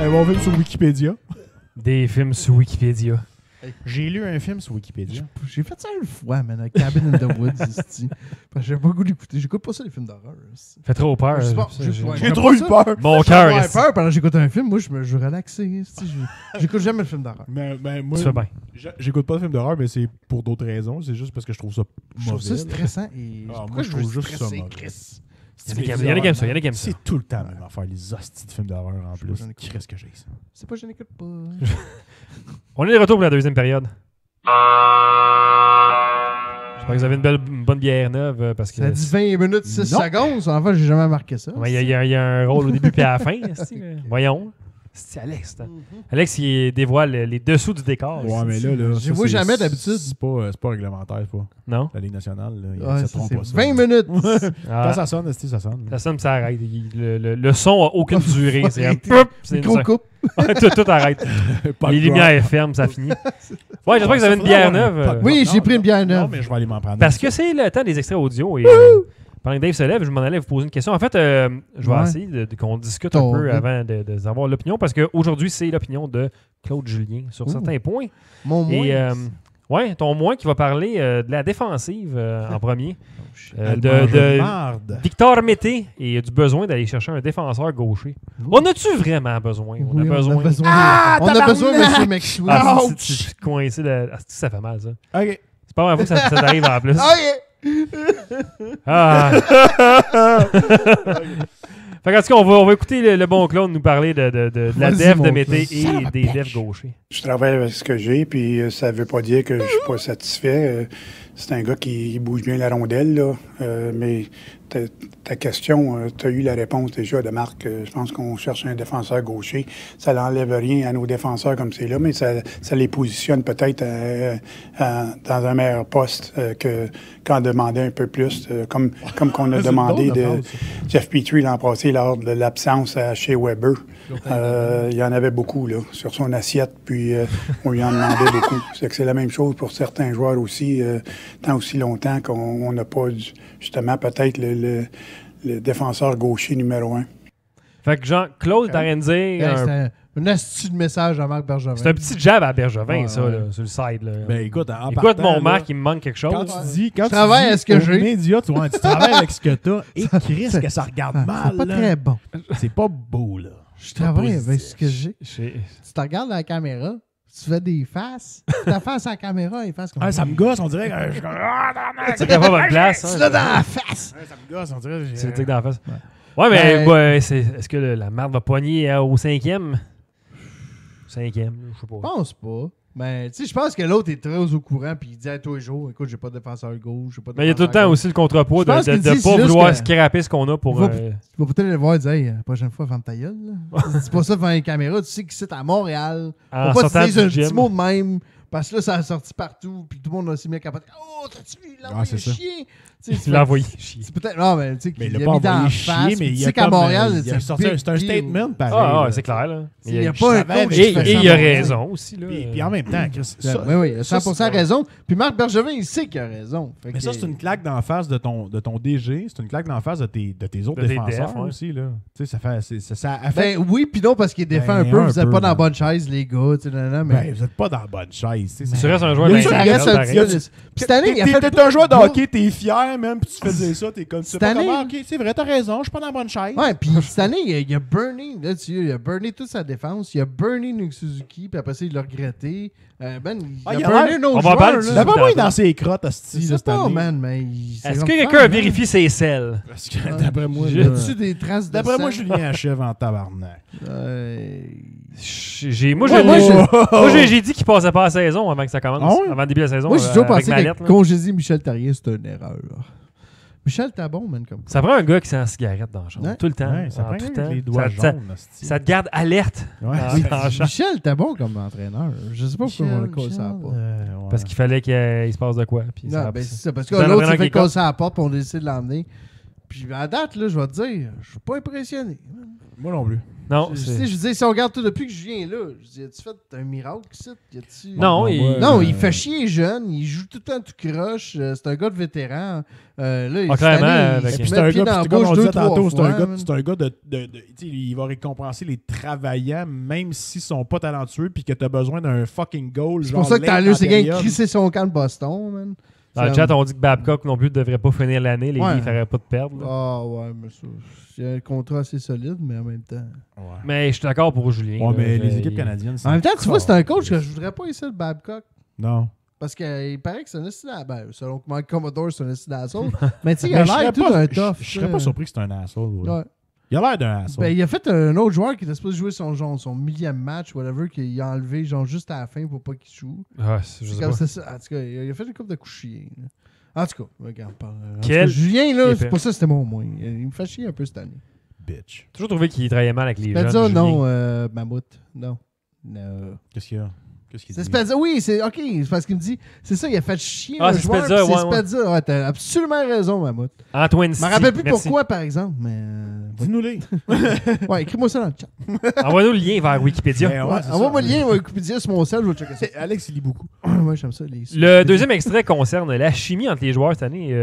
un bon film sur Wikipédia. Des films sur Wikipédia. J'ai lu un film sur Wikipédia. J'ai fait ça une fois, man, à Cabin in the Woods, ici. Parce que j'avais pas le goût d'écouter. J'écoute pas ça, les films d'horreur. Fait trop peur. Je sais pas, ça, j'ai trop eu peur. Mon J'ai cœur. peur pendant que j'écoute un film. Moi, je veux relaxer. ici. J'écoute jamais le film d'horreur. Mais moi, Tu fais bien. j'écoute pas de film d'horreur, mais c'est pour d'autres raisons. C'est juste parce que je trouve ça Je trouve mauvais. ça stressant. Et Ah, pourquoi moi, je trouve veux juste ça stresser, mauvais. Chris? Il y en a qui aiment ça. Il y en a qui aiment ça. C'est tout le temps la même affaire, les hosties de films d'horreur en plus. j'en écoute. Qu'est-ce que j'ai ça? C'est pas, je n'écoute pas. On est de retour pour la deuxième période. J'espère que vous avez une bonne bière neuve parce que. Ça dit 20 minutes 6 Non. secondes. En fait, j'ai jamais marqué ça. Ouais, il y a un rôle au début puis à la fin. Voyons. C'est Alex. Alex, il dévoile les dessous du décor. Ouais, mais là. J'y ça, vois c'est- jamais d'habitude. C'est pas réglementaire, c'est pas. Non? La Ligue nationale, là, ils Ouais, accepteront c'est pas ça. 20 minutes. Ah, Quand ça sonne, esti, ça sonne. ça sonne, ça arrête. Le son a aucune durée. C'est un Arrêtez. poup, c'est Micro une- coupe. tout arrête. Pas Les de lumières ferment, ça finit. Ouais, j'espère que vous avez une bière neuve. Oui, j'ai pris une bière neuve. Non, mais je vais aller m'en prendre. Parce que c'est le temps des extraits audio. Et pendant que Dave se lève, je m'en allais vous poser une question. En fait, je vais Ouais. essayer qu'on discute un peu Ton- avant de savoir l'opinion. Parce qu'aujourd'hui, c'est l'opinion de Claude Julien sur certains points. Mon moins. Et ouais, ton moins qui va parler de la défensive en premier. Elle De mange une marde. Victor Mété et du besoin d'aller chercher un défenseur gaucher. On a-tu vraiment besoin? On Oui, a besoin. on a besoin de M. McSween. Ah, Ouch! c'est coincé. Ça fait mal, ça. Ok. C'est pas vrai que ça t'arrive en plus. OK. Ah. Fait qu'en tout cas, on va écouter le bon Claude nous parler de la Vas-y, dev de mon Mété Claude. et des devs gauchers. Je travaille avec ce que j'ai, puis ça veut pas dire que je suis pas satisfait. C'est un gars qui bouge bien la rondelle, là. Mais ta question, tu as eu la réponse déjà de Marc. Je pense qu'on cherche un défenseur gaucher. Ça n'enlève rien à nos défenseurs comme c'est là, mais ça les positionne peut-être dans un meilleur poste qu'en demander un peu plus, comme qu'on a C'est demandé une drôle de de phrase, Jeff Petrie l'an passé lors de l'absence chez Weber. Il y en avait beaucoup là, sur son assiette, puis on lui en demandait beaucoup. C'est la même chose pour certains joueurs aussi, tant aussi longtemps qu'on n'a pas justement peut-être le défenseur gaucher numéro 1. Fait que Jean-Claude, t'as rien de dire. C'est un astuce de message à Marc Bergevin. C'est un petit jab à Bergevin, Ouais, ça, ouais. là, sur le side. Là. Ben écoute, en Écoute, partant, mon là, Marc, il me manque quelque chose. Quand tu dis, quand Je travaille à ce que aux j'ai. médias, tu travailles avec ce que t'as, et Chris, que ça regarde Ah, mal. c'est pas là. très bon. C'est pas beau, là. Je travaille positif. avec ce que j'ai. Je- Tu te regardes dans la caméra, tu fais des faces, ta face à la caméra, il fasse comme Ah, ça me gosse, on dirait que je suis comme. Ah, C'est pas bonne place. Tu hein, l'as dans la face! ça me gosse, on dirait que C'est j'ai. le tic dans la face. Ouais, mais Ben- ouais, est-ce que la marde va pogner au 5e? 5e, je sais Je pas. pense pas. Mais tu sais, je pense que l'autre est très au courant puis il dit à tous les jours, écoute, j'ai pas de défenseur gauche, j'ai pas de Mais il y a tout le défenseur temps gauche. aussi le contrepoids Je pense de qu'il dit, ne c'est pas juste vouloir que- scraper ce qu'on a pour. Il va peut-être le voir et dire, hey, la prochaine fois, ferme ta gueule. là. Dis pas ça devant les caméras, tu sais que c'est à Montréal. en Faut pas sortant te dire un du gym. petit mot de même. Parce que là, ça a sorti partout, puis tout le monde a aussi mis à capoter. Oh, t'as-tu vu? Il a envoyé c'est ça. chien! Tu sais, Tu l'as envoyé chier. c'est peut-être. Non, mais tu sais, Mais qu'il il l'a l'a pas mis dans la envoyé face. chier, mais puis il tu a sais qu'à comme, Montréal, il a sorti big c'est un deal. statement pareil. Ah, ouais, là. c'est clair. Là. Il n'y a pas un savais, coach mais qui Et fait il ça a à Montréal. raison aussi. Là. Puis en même temps, Chris, ça, Oui, il a ça, 100% c'est- raison. Puis Marc Bergevin, il sait qu'il a raison. Fait Mais ça, que- c'est une claque d'en face de ton DG. C'est une claque d'en face de tes autres De tes défenseurs defs, ouais. aussi. Là. Tu sais, ça fait. Ça affecte. Ben oui, puis non, parce qu'il défend un Ben, peu. un Vous êtes peu, pas dans la là. bonne chaise, les gars. Tu sais, mais... Ben, vous êtes pas dans la bonne chaise. tu sais, Tu restes un joueur Oui, ça d'intelligence, reste un pareil. petit gars. Puis cette année, il a fait. T'es un joueur de hockey, t'es fier même, puis tu fais dire ça, t'es comme. Tu sais Cette pas année- comment, ok, c'est vrai, t'as raison, je suis pas dans la bonne chaise. Ouais, puis cette année, il a burné. Là, tu vois, il a burné toute sa défense. Il a burné Nick Suzuki, puis après ça, il l'a regretté. Ben, Ah, il il a a burné l'air- un autre on va en parler joueur. du- là. D'après moi, il est dans ses crottes, Je Asti, sais cette pas, année. man, mais. Est-ce que quelqu'un a vérifié ses selles? Parce que d'après moi, Y là, a-tu des traces de d'après moi, sang? Julien achève en tabarnak. Moi, Ouais, j'ai dit qu'il passait pas la saison avant que ça commence. Ah ouais? Avant le début de la saison. Moi, j'ai toujours avec pensé Mallette, que là. congédier Michel Therrien, c'est une erreur. Michel, t'es bon, man, comme. Ça prend un gars qui sent la cigarette dans la chambre. Ouais. Tout le temps. Ouais, ça en prend tout quelqu'un temps. avec les doigts Ça- jaunes, Asti. Ça te garde alerte Ouais. en chambre. Michel, t'es bon comme entraîneur. Je sais pas pourquoi on le Michel, casse à la porte. ouais. Parce qu'il fallait qu'il se passe de quoi. Puis Non, ça- ben c'est ça. Parce que C'est un l'autre, entraîneur il fait qui est casser à la porte, puis on décide de l'emmener. Puis à date, là, je vais te dire, je suis pas impressionné. Moi non plus. Non, Je c'est... dis, si on regarde tout depuis que je viens là, je dis, as-tu fait un miracle ici? Non, Non, il fait chier jeune, il joue tout le temps tout croche, c'est un gars de vétéran. Là, Ah, clairement, avec- il Puis se c'est un met le pied gars, dans la puis comme bouche on deux, disait trois tantôt, c'est fois. un gars, man. c'est un gars tu sais, il va récompenser les travaillants, même s'ils sont pas talentueux, puis que t'as besoin d'un fucking goal. C'est pour ça que Tyler Seguin crissé son camp de Boston, man. Dans le chat, on dit que Babcock non plus ne devrait pas finir l'année. Les Ouais. Leafs ne feraient pas de perdre. là. Ah ouais, mais ça, c'est un contrat assez solide, mais en même temps. Ouais, Mais je suis d'accord pour Julien. ouais là. mais les Il- équipes canadiennes, En même temps, tu vois, c'est un coach que je voudrais pas ici, le Babcock. Non. Parce qu'il paraît que c'est un estinat. Ben, selon Mike Commodore, c'est un estinat Mais tu sais, il Mais a je serais l'air tout pas- un je- tough. Je serais pas surpris que c'est un asshole. Ouais. Ouais. Il a l'air d'un asshole. Ben, il a fait un autre joueur qui était supposé jouer son millième match, whatever, qu'il a enlevé genre juste à la fin pour pas qu'il joue. Ah, je C'est sais comme pas. ça. En tout cas, il a fait une couple de coups chiens. là. En tout cas, regarde. Quel Julien, là, épais. c'est pas ça, c'était mon moins. Il me fait chier un peu cette année. Bitch. Toujours trouvé qu'il travaillait mal avec les jeunes. Spezza, Julien. non, Mammouth. Non. Qu'est-ce qu'il y a? Qu'est-ce qu'il C'est dit? Spezza, oui, c'est ok, c'est parce qu'il me dit, c'est ça, il a fait chier Ah, le c'est joueur, Spezza, puis ouais, c'est Spezza. Ouais, t'as absolument raison, Mammouth. Antoine Je Sti. me rappelle plus Merci. pourquoi, par exemple, mais... Dis-nous-les. Ouais, écris-moi ça dans le chat. Envoie-nous le lien vers Wikipédia. Ben ouais, Ouais, c'est envoie-moi ça. le lien, Wikipédia sur mon sel, je vais checker ça. Alex, il lit beaucoup. Moi, j'aime ça. Le deuxième extrait concerne la chimie entre les joueurs cette année.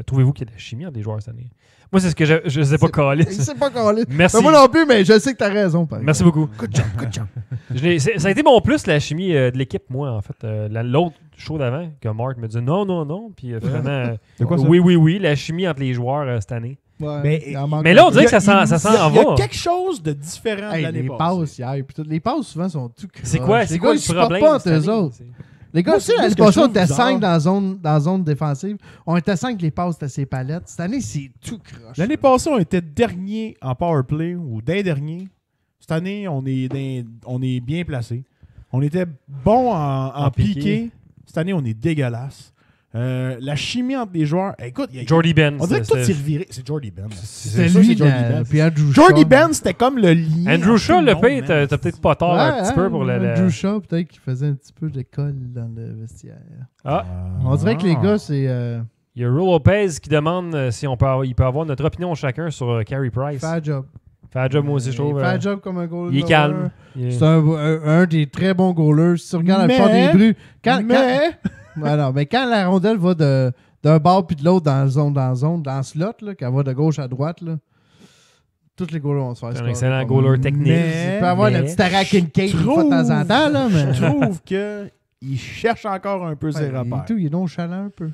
Trouvez-vous qu'il y a de la chimie entre les joueurs cette année? Moi, c'est ce que je ne sais pas caler. Il sait pas calé. Merci. Moi non plus, mais je sais que t'as raison. Par Merci exemple. beaucoup. Good job, good job. Ça a été mon plus, la chimie de l'équipe, moi, en fait. L'autre show d'avant, que Mark me dit non, non, non. Puis finalement, De quoi ça? oui, la chimie entre les joueurs cette année. Ouais, Mais- il en manque mais là, un on peu. dirait que ça s'en Il y va. a quelque chose de différent de Hey, l'année les passée. passes hier, puis les passes souvent sont tout croches. C'est quoi, Les gars, ils le supportent problème? pas entre cette eux année? autres. Les gars, Moi, tu sais, moi, l'année ce que je passée, on trouve était bizarre- 5 dans zone défensive. On était 5, les passes, c'était ses palettes. Cette année, c'est tout croche. L'année passée, on était dernier en power play ou d'un dernier. Cette année, on est bien placé. On était bon en piqué. piqué. Cette année, on est dégueulasse. La chimie entre les joueurs. Écoute, Jordy Ben. on dirait que tout s'est reviré. C'est Jordy Ben. C'était ça, lui, c'est Jordy Ben. puis Andrew Jordy Shaw. Ben, c'était comme le lien. Andrew entre Shaw, tout le le monde, pire, man. t'as peut-être pas tort un petit peu pour le. Andrew Shaw, peut-être qu'il faisait un petit peu de colle dans le vestiaire. Ah, On dirait que les gars, c'est il y a Ru Lopez qui demande si il peut avoir notre opinion chacun sur Carey Price. faire un job. Fait un job, moi aussi, je trouve. Il fait un job comme un goaler. Il est calme. C'est un des très bons goalers. Si tu regardes la plupart des bruits. Mais quand la rondelle va d'un bord puis de l'autre dans le slot, là, qu'elle va de gauche à droite, là, tous les goalers vont se faire C'est un scorer. excellent goaler technique. Il peut avoir la petite araque in cage une fois de temps en temps, là, mais. Je trouve qu'il cherche encore un peu ses repères. Il est nonchalant un peu.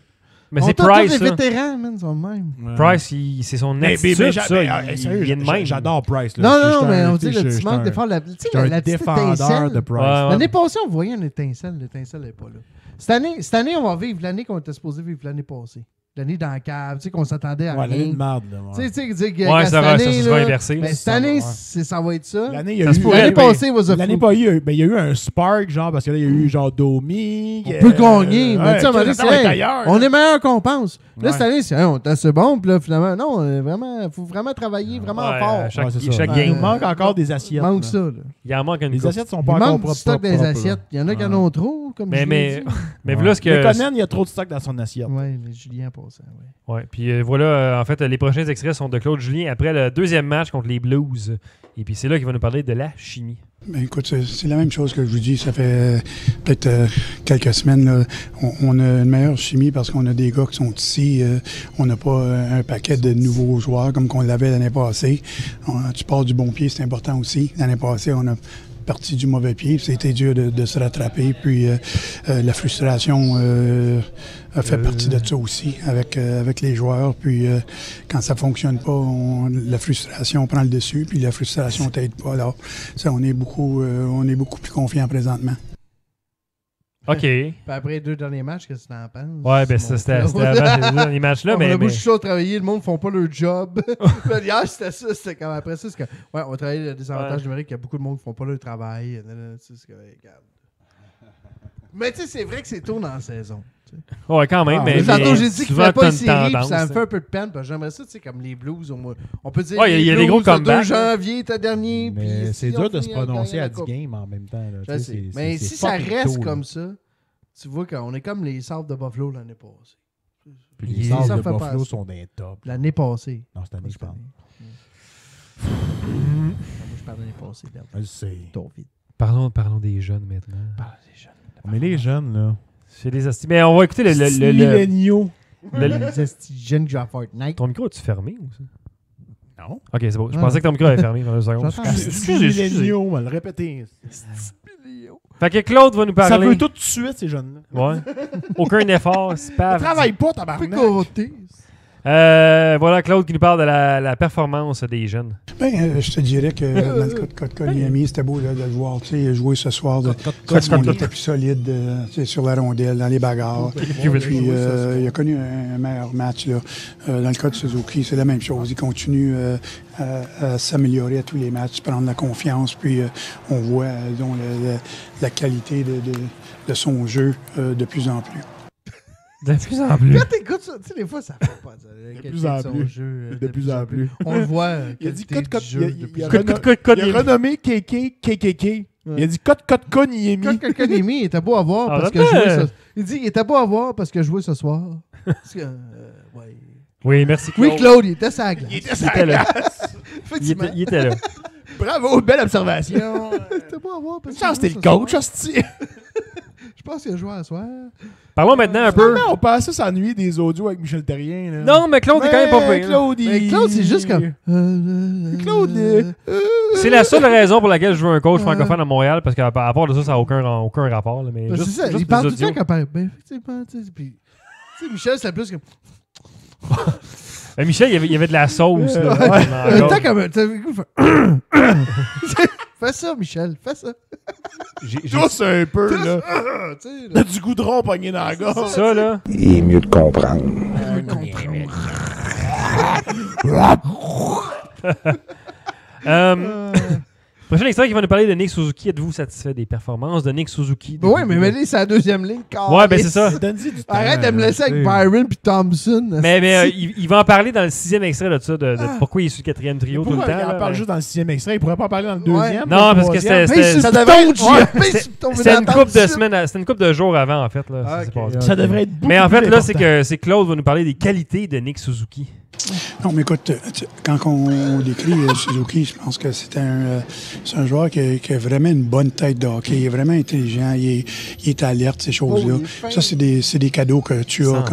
Mais c'est Tous Price, les ça. vétérans, man, sont de même. Price, c'est son attitude, ça. Sérieux, Il est de même. j'adore Price. là. Non, Je suis mais un- on dit je le suis petit manque un- d'effort. La je suis un petite défendeur étincelle. de Price. Ouais. L'année passée, on voyait une étincelle. L'étincelle n'est pas là. Cette année, on va vivre l'année qu'on était supposé vivre l'année passée. L'année dans la cave, tu sais, qu'on s'attendait à Ouais, l'année rien. de merde. là, ouais. Tu sais, Ouais, ça sera inversé. Mais cette année, ça va être ça. L'année, il y a Ça se eu- pourrait, L'année mais- passée, was a L'année flou. pas eu, il y a eu un spark, genre, parce que là, il y a eu genre Domi. On peut gagner, mais tu sais, à un moment donné, on est c'est, hey, ailleurs. on est meilleur qu'on pense. Là, Ouais. cette année, c'est, hey, on est assez bon, puis là, finalement, non, il faut vraiment travailler vraiment Ouais, fort. chaque Ouais, c'est ça. chaque Il nous game. manque encore des assiettes. Il manque là. ça, là. Il en manque une Les coupe. assiettes sont Il pas encore manque du propres. stock des propres, là. assiettes. Il y en a qui en ont trop, comme je l'ai Mais dit. voilà ce que. Le Conan, il y a trop de stock dans son assiette. Ouais, mais Julien pour ça, ouais. Ouais, puis voilà, en fait, les prochains extraits sont de Claude Julien après le deuxième match contre les Blues. Et puis c'est là qu'il va nous parler de la chimie. Ben, écoute, c'est la même chose que je vous dis. Ça fait peut-être quelques semaines. Là, on a une meilleure chimie parce qu'on a des gars qui sont ici. On n'a pas un paquet de nouveaux joueurs comme qu'on l'avait l'année passée. Tu pars du bon pied, c'est important aussi. L'année passée, on a parti du mauvais pied. C'était dur de se rattraper. Puis la frustration a fait partie de ça aussi avec les joueurs. Puis quand ça fonctionne pas, la frustration prend le dessus. Puis la frustration t'aide pas. Alors ça, on est beaucoup plus confiants présentement. OK. Puis après les 2 derniers matchs, qu'est-ce que tu en penses? Ouais, ben c'était avant ces deux derniers matchs-là, On a mais. beaucoup de choses à travailler, le monde ne font pas leur job. Puis hier, c'était ça, c'était comme après ça, c'est que, ouais, on va travailler le désavantage numérique, il y a beaucoup de monde qui ne font pas leur travail. C'est que, regarde. Mais tu sais, c'est vrai que c'est tôt dans la saison. Ouais, quand même, mais. Tantôt, j'ai dit qu'il ne souvent, ferait pas t'as une une série, puis tendance, ça me fait hein. un peu de peine, parce que j'aimerais ça, tu sais, comme les Blues. On peut dire Ouais, il y a les des gros Blues, le 2 comebacks. janvier, t'as dernier. Mais puis c'est si dur on de se finit à prononcer gagner à la 10 coupe. games en même temps. là. Je Tu sais, sais. c'est- Mais c'est si ça fucking reste tôt, là. comme ça, tu vois qu'on est comme les Sabres de Buffalo l'année passée. Puis les Ça Sabres de fait pas Buffalo assez. sont des top. L'année passée. Non, cette année, je pense. Moi, je par l'année passée. Je sais. Parlons des jeunes maintenant. Mais les jeunes, là. C'est des hosties. Mais on va écouter le milléniaux. Les jeunes qui jouent à Fortnite. Ton micro, as-tu fermé ou ça? Non. Ok, c'est bon. Je pensais que ton micro avait fermé pendant une seconde. J'entends. Excusez, milléniaux, on va le répéter. Fait que Claude va nous parler. Ça veut tout de suite, ces jeunes-là. Ouais. Aucun effort, c'est pas. Travaille pas, tabarnak. Voilà, Claude qui nous parle de la performance des jeunes. Ben, je te dirais que dans le cas de Kotkaniemi, c'était beau de le voir jouer ce soir. On était plus solide sur la rondelle, dans les bagarres. Puis il a connu un meilleur match. Là. Dans le cas de Suzuki, c'est la même chose. Il continue à s'améliorer à tous les matchs, prendre la confiance. Puis on voit la qualité de son jeu de plus en plus. De plus en plus. Quand t'écoutes ça, tu sais, des fois, ça fait pas. De plus en plus. De plus en plus. On le voit. Il a dit il a renommé KK. Il a dit Kotkaniemi. Kotkaniemi, il était beau à voir parce que il dit il était beau à voir parce que je jouais ce soir. Ouais. Oui, merci Claude. Oui, Claude, il était sa glace. Il était là. Il était là. Bravo, belle observation. C'était beau à voir parce que. Chance, t'es le coach, hostie. Je pense qu'il a joué à soir. Parlons maintenant un peu. On pensait s'ennuyer des audios avec Michel Terrien. Là. Non, mais Claude est quand même pas pire. Claude, c'est juste comme. Claude, c'est la seule raison pour laquelle je veux un coach francophone à Montréal, parce qu'à part de ça, ça n'a aucun rapport. Là, mais c'est juste, ça, juste il parle les tout le temps audios. quand il parle. Effectivement, tu sais. Puis, tu sais, Michel, c'est plus comme. Michel, il y avait de la sauce. Là, En même temps, comme. Fais ça, Michel, fais ça. Juste un peu, là. T'as du goudron pogné dans la gorge. Ça, là. Il est mieux de comprendre. Prochain extrait qui va nous parler de Nick Suzuki. Êtes-vous satisfait des performances de Nick Suzuki? Oui, mais mets-les sur la deuxième ligne. Ouais, ben c'est ça. Arrête de me laisser avec Byron puis Thompson. Mais il va en parler dans le 6e extrait de ça, de pourquoi il est sur le 4e trio tout le temps. Il en parle juste dans le 6e extrait. Il pourrait pas en parler dans le 2e. Non, parce que c'était ça devrait c'était une couple de jours avant, en fait. Là, ça devrait être beaucoup. Mais en fait, plus là, important. c'est Claude va nous parler des qualités de Nick Suzuki. Non, mais écoute, quand on décrit Suzuki, je pense que c'est un joueur qui a vraiment une bonne tête de hockey. Il est vraiment intelligent, il est alerte, ces choses-là. Ça, c'est des cadeaux que tu as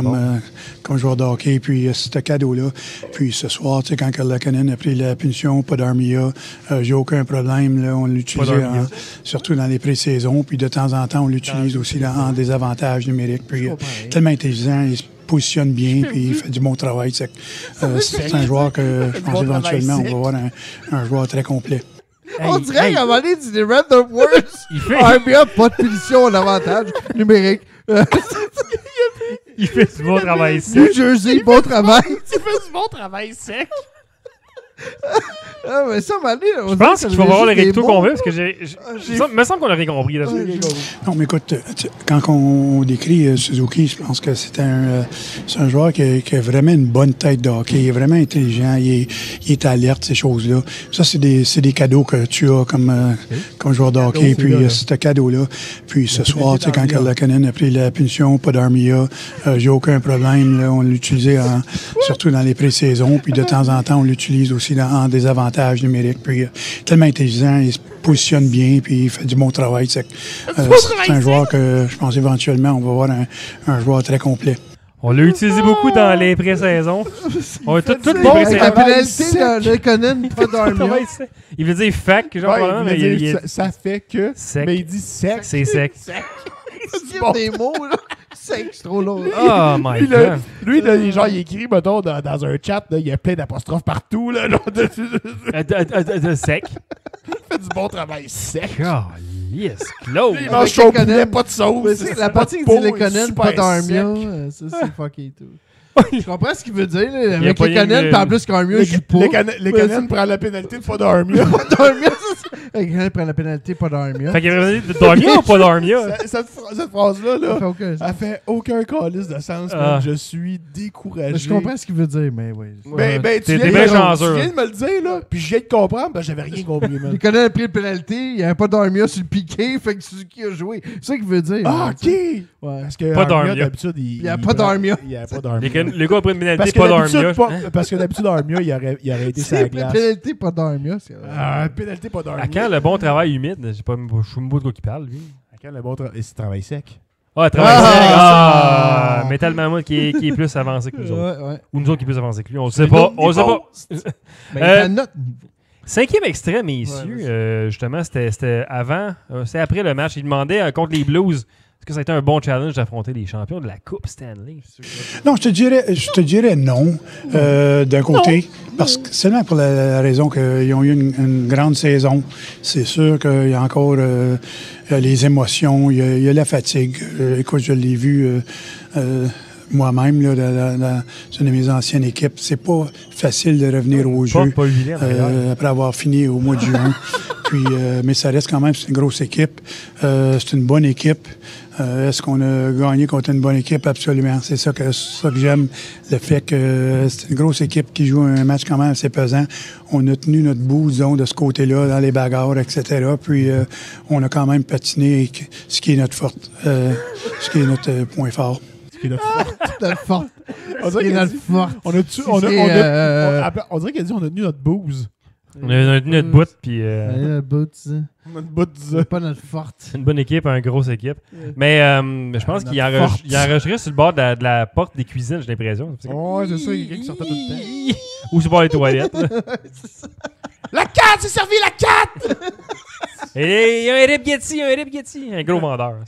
comme joueur de hockey. Puis, ce cadeau-là. Puis, ce soir, tu sais, quand Lekanen a pris la punition, pas d'Armia, j'ai aucun problème. Là, on l'utilisait surtout dans les pré-saisons. Puis, de temps en temps, on l'utilise aussi en désavantage numérique. Puis, tellement intelligent, il se positionne bien, puis il fait du bon travail. C'est un joueur que je pense éventuellement, on va avoir un joueur très complet. On dirait qu'à un moment donné, des random words. Il fait RBA, pas de punition en avantage numérique. il fait du bon travail ici. New Jersey, bon travail. Tu fais du bon travail sec. Ah, mais ça, Mané, Je pense qu'il faut voir le recto complet parce que il me semble qu'on a rien compris. Là, non, mais écoute, quand on décrit Suzuki, je pense que c'est un joueur qui a vraiment une bonne tête de hockey. Il est vraiment intelligent, il est alerte, ces choses-là. Ça, c'est des cadeaux que tu as comme joueur de hockey. Puis, ce cadeau-là. Puis, ce soir, tu sais, quand Lekanen a pris la punition, pas d'Armia, j'ai aucun problème. Là, on l'utilisait surtout dans les pré-saisons. Puis, de temps en temps, on l'utilise aussi en désavantage numérique. Puis, tellement intelligent, il se positionne bien, puis il fait du bon travail. C'est un joueur que je pense éventuellement, on va avoir un joueur très complet. On l'a utilisé beaucoup dans les pré-saisons. On a toutes les Avec la pré-saisons. pénalité de Lekanen, pas d'Armia. Il veut dire fac, genre, probablement, mais ça fait que. Sec. Mais il dit sec. C'est sec. Skip des mots, là. Sec, c'est trop long. Oh my Lui, god. lui là, genre, il écrit, mettons, dans un chat, là, il y a plein d'apostrophes partout. Là, Sec. Il fait du bon travail sec. Yes, Claude. Il mange son poulet, pas de sauce. La partie qui dit Lekanen, pas d'Armia, ça, c'est fucké tout. Je comprends ce qu'il veut dire, là. Avec Lekanen, puis en plus qu'Armia joue pas. Lekanen prend la pénalité de pas d'Armia. Pas d'Armia, Lekanen prend la pénalité, pas d'Armia. Fait qu'il y avait d'Armia ou pas d'Armia? Cette phrase-là, là, elle fait aucun calice de sens. Je suis découragé. Je comprends ce qu'il veut dire, mais oui. Ben, tu viens de me le dire, là, puis je viens de comprendre, ben j'avais rien compris, man. Lekanen a pris la pénalité, il n'y avait pas d'Armia sur le piqué, fait que Suzuki a joué. C'est ça qu'il veut dire. Ah, ok! Ouais. Parce que pas d'Armia. d'habitude, il n'y a pas d'Armia. Il n'y a pas d'Armia. Le gars a pris une pénalité, Parce que pas d'habitude, d'Armia. parce que d'habitude, Armia, il aurait été sur la glace. Pénalité, pas d'Armia. Pénalité, pas d'Armia. À quand le bon travail humide? Je sais pas de quoi il parle, lui. À quand le bon travail... Et c'est travail sec. Ah, travail sec. Ah! Metal Mammoth qui est plus avancé que nous autres. Ouais. Ou nous autres qui est plus avancé que lui. On le sait pas. On le sait pas. Ben, il est à notre niveau. 5e extrait, messieurs. Justement, c'était avant. C'est après le match. Il demandait contre les Blues. Est-ce que ça a été un bon challenge d'affronter les champions de la Coupe Stanley? Non, je te dirais non, d'un côté, parce que seulement pour la raison qu'ils ont eu une grande saison. C'est sûr qu'il y a encore les émotions, il y a la fatigue. Écoute, je l'ai vu moi-même là, dans une de mes anciennes équipes. C'est pas facile de revenir au jeu après avoir fini au mois de juin. Puis, mais ça reste quand même, c'est une grosse équipe. C'est une bonne équipe. Est-ce qu'on a gagné contre une bonne équipe? Absolument. C'est ça que j'aime, le fait que c'est une grosse équipe qui joue un match quand même assez pesant. On a tenu notre bout, disons, de ce côté-là, dans les bagarres, etc. Puis, on a quand même patiné ce qui est notre forte, ce qui est notre point fort. Ce qui est notre forte. On dirait qu'il a notre forte. On dirait qu'il a dit on a tenu notre bouse. On a tenu notre bout, puis... Notre bout, Notre bout, c'est pas notre forte. Une bonne équipe, une grosse équipe. Mais je pense qu'il enregistrait sur le bord de la porte des cuisines, j'ai l'impression. Ouais, c'est ça, il y a quelqu'un qui sortait tout le temps. Ou sur le bord des toilettes. La 4, c'est servi la 4! Et il y a un Rip Getty, un gros vendeur.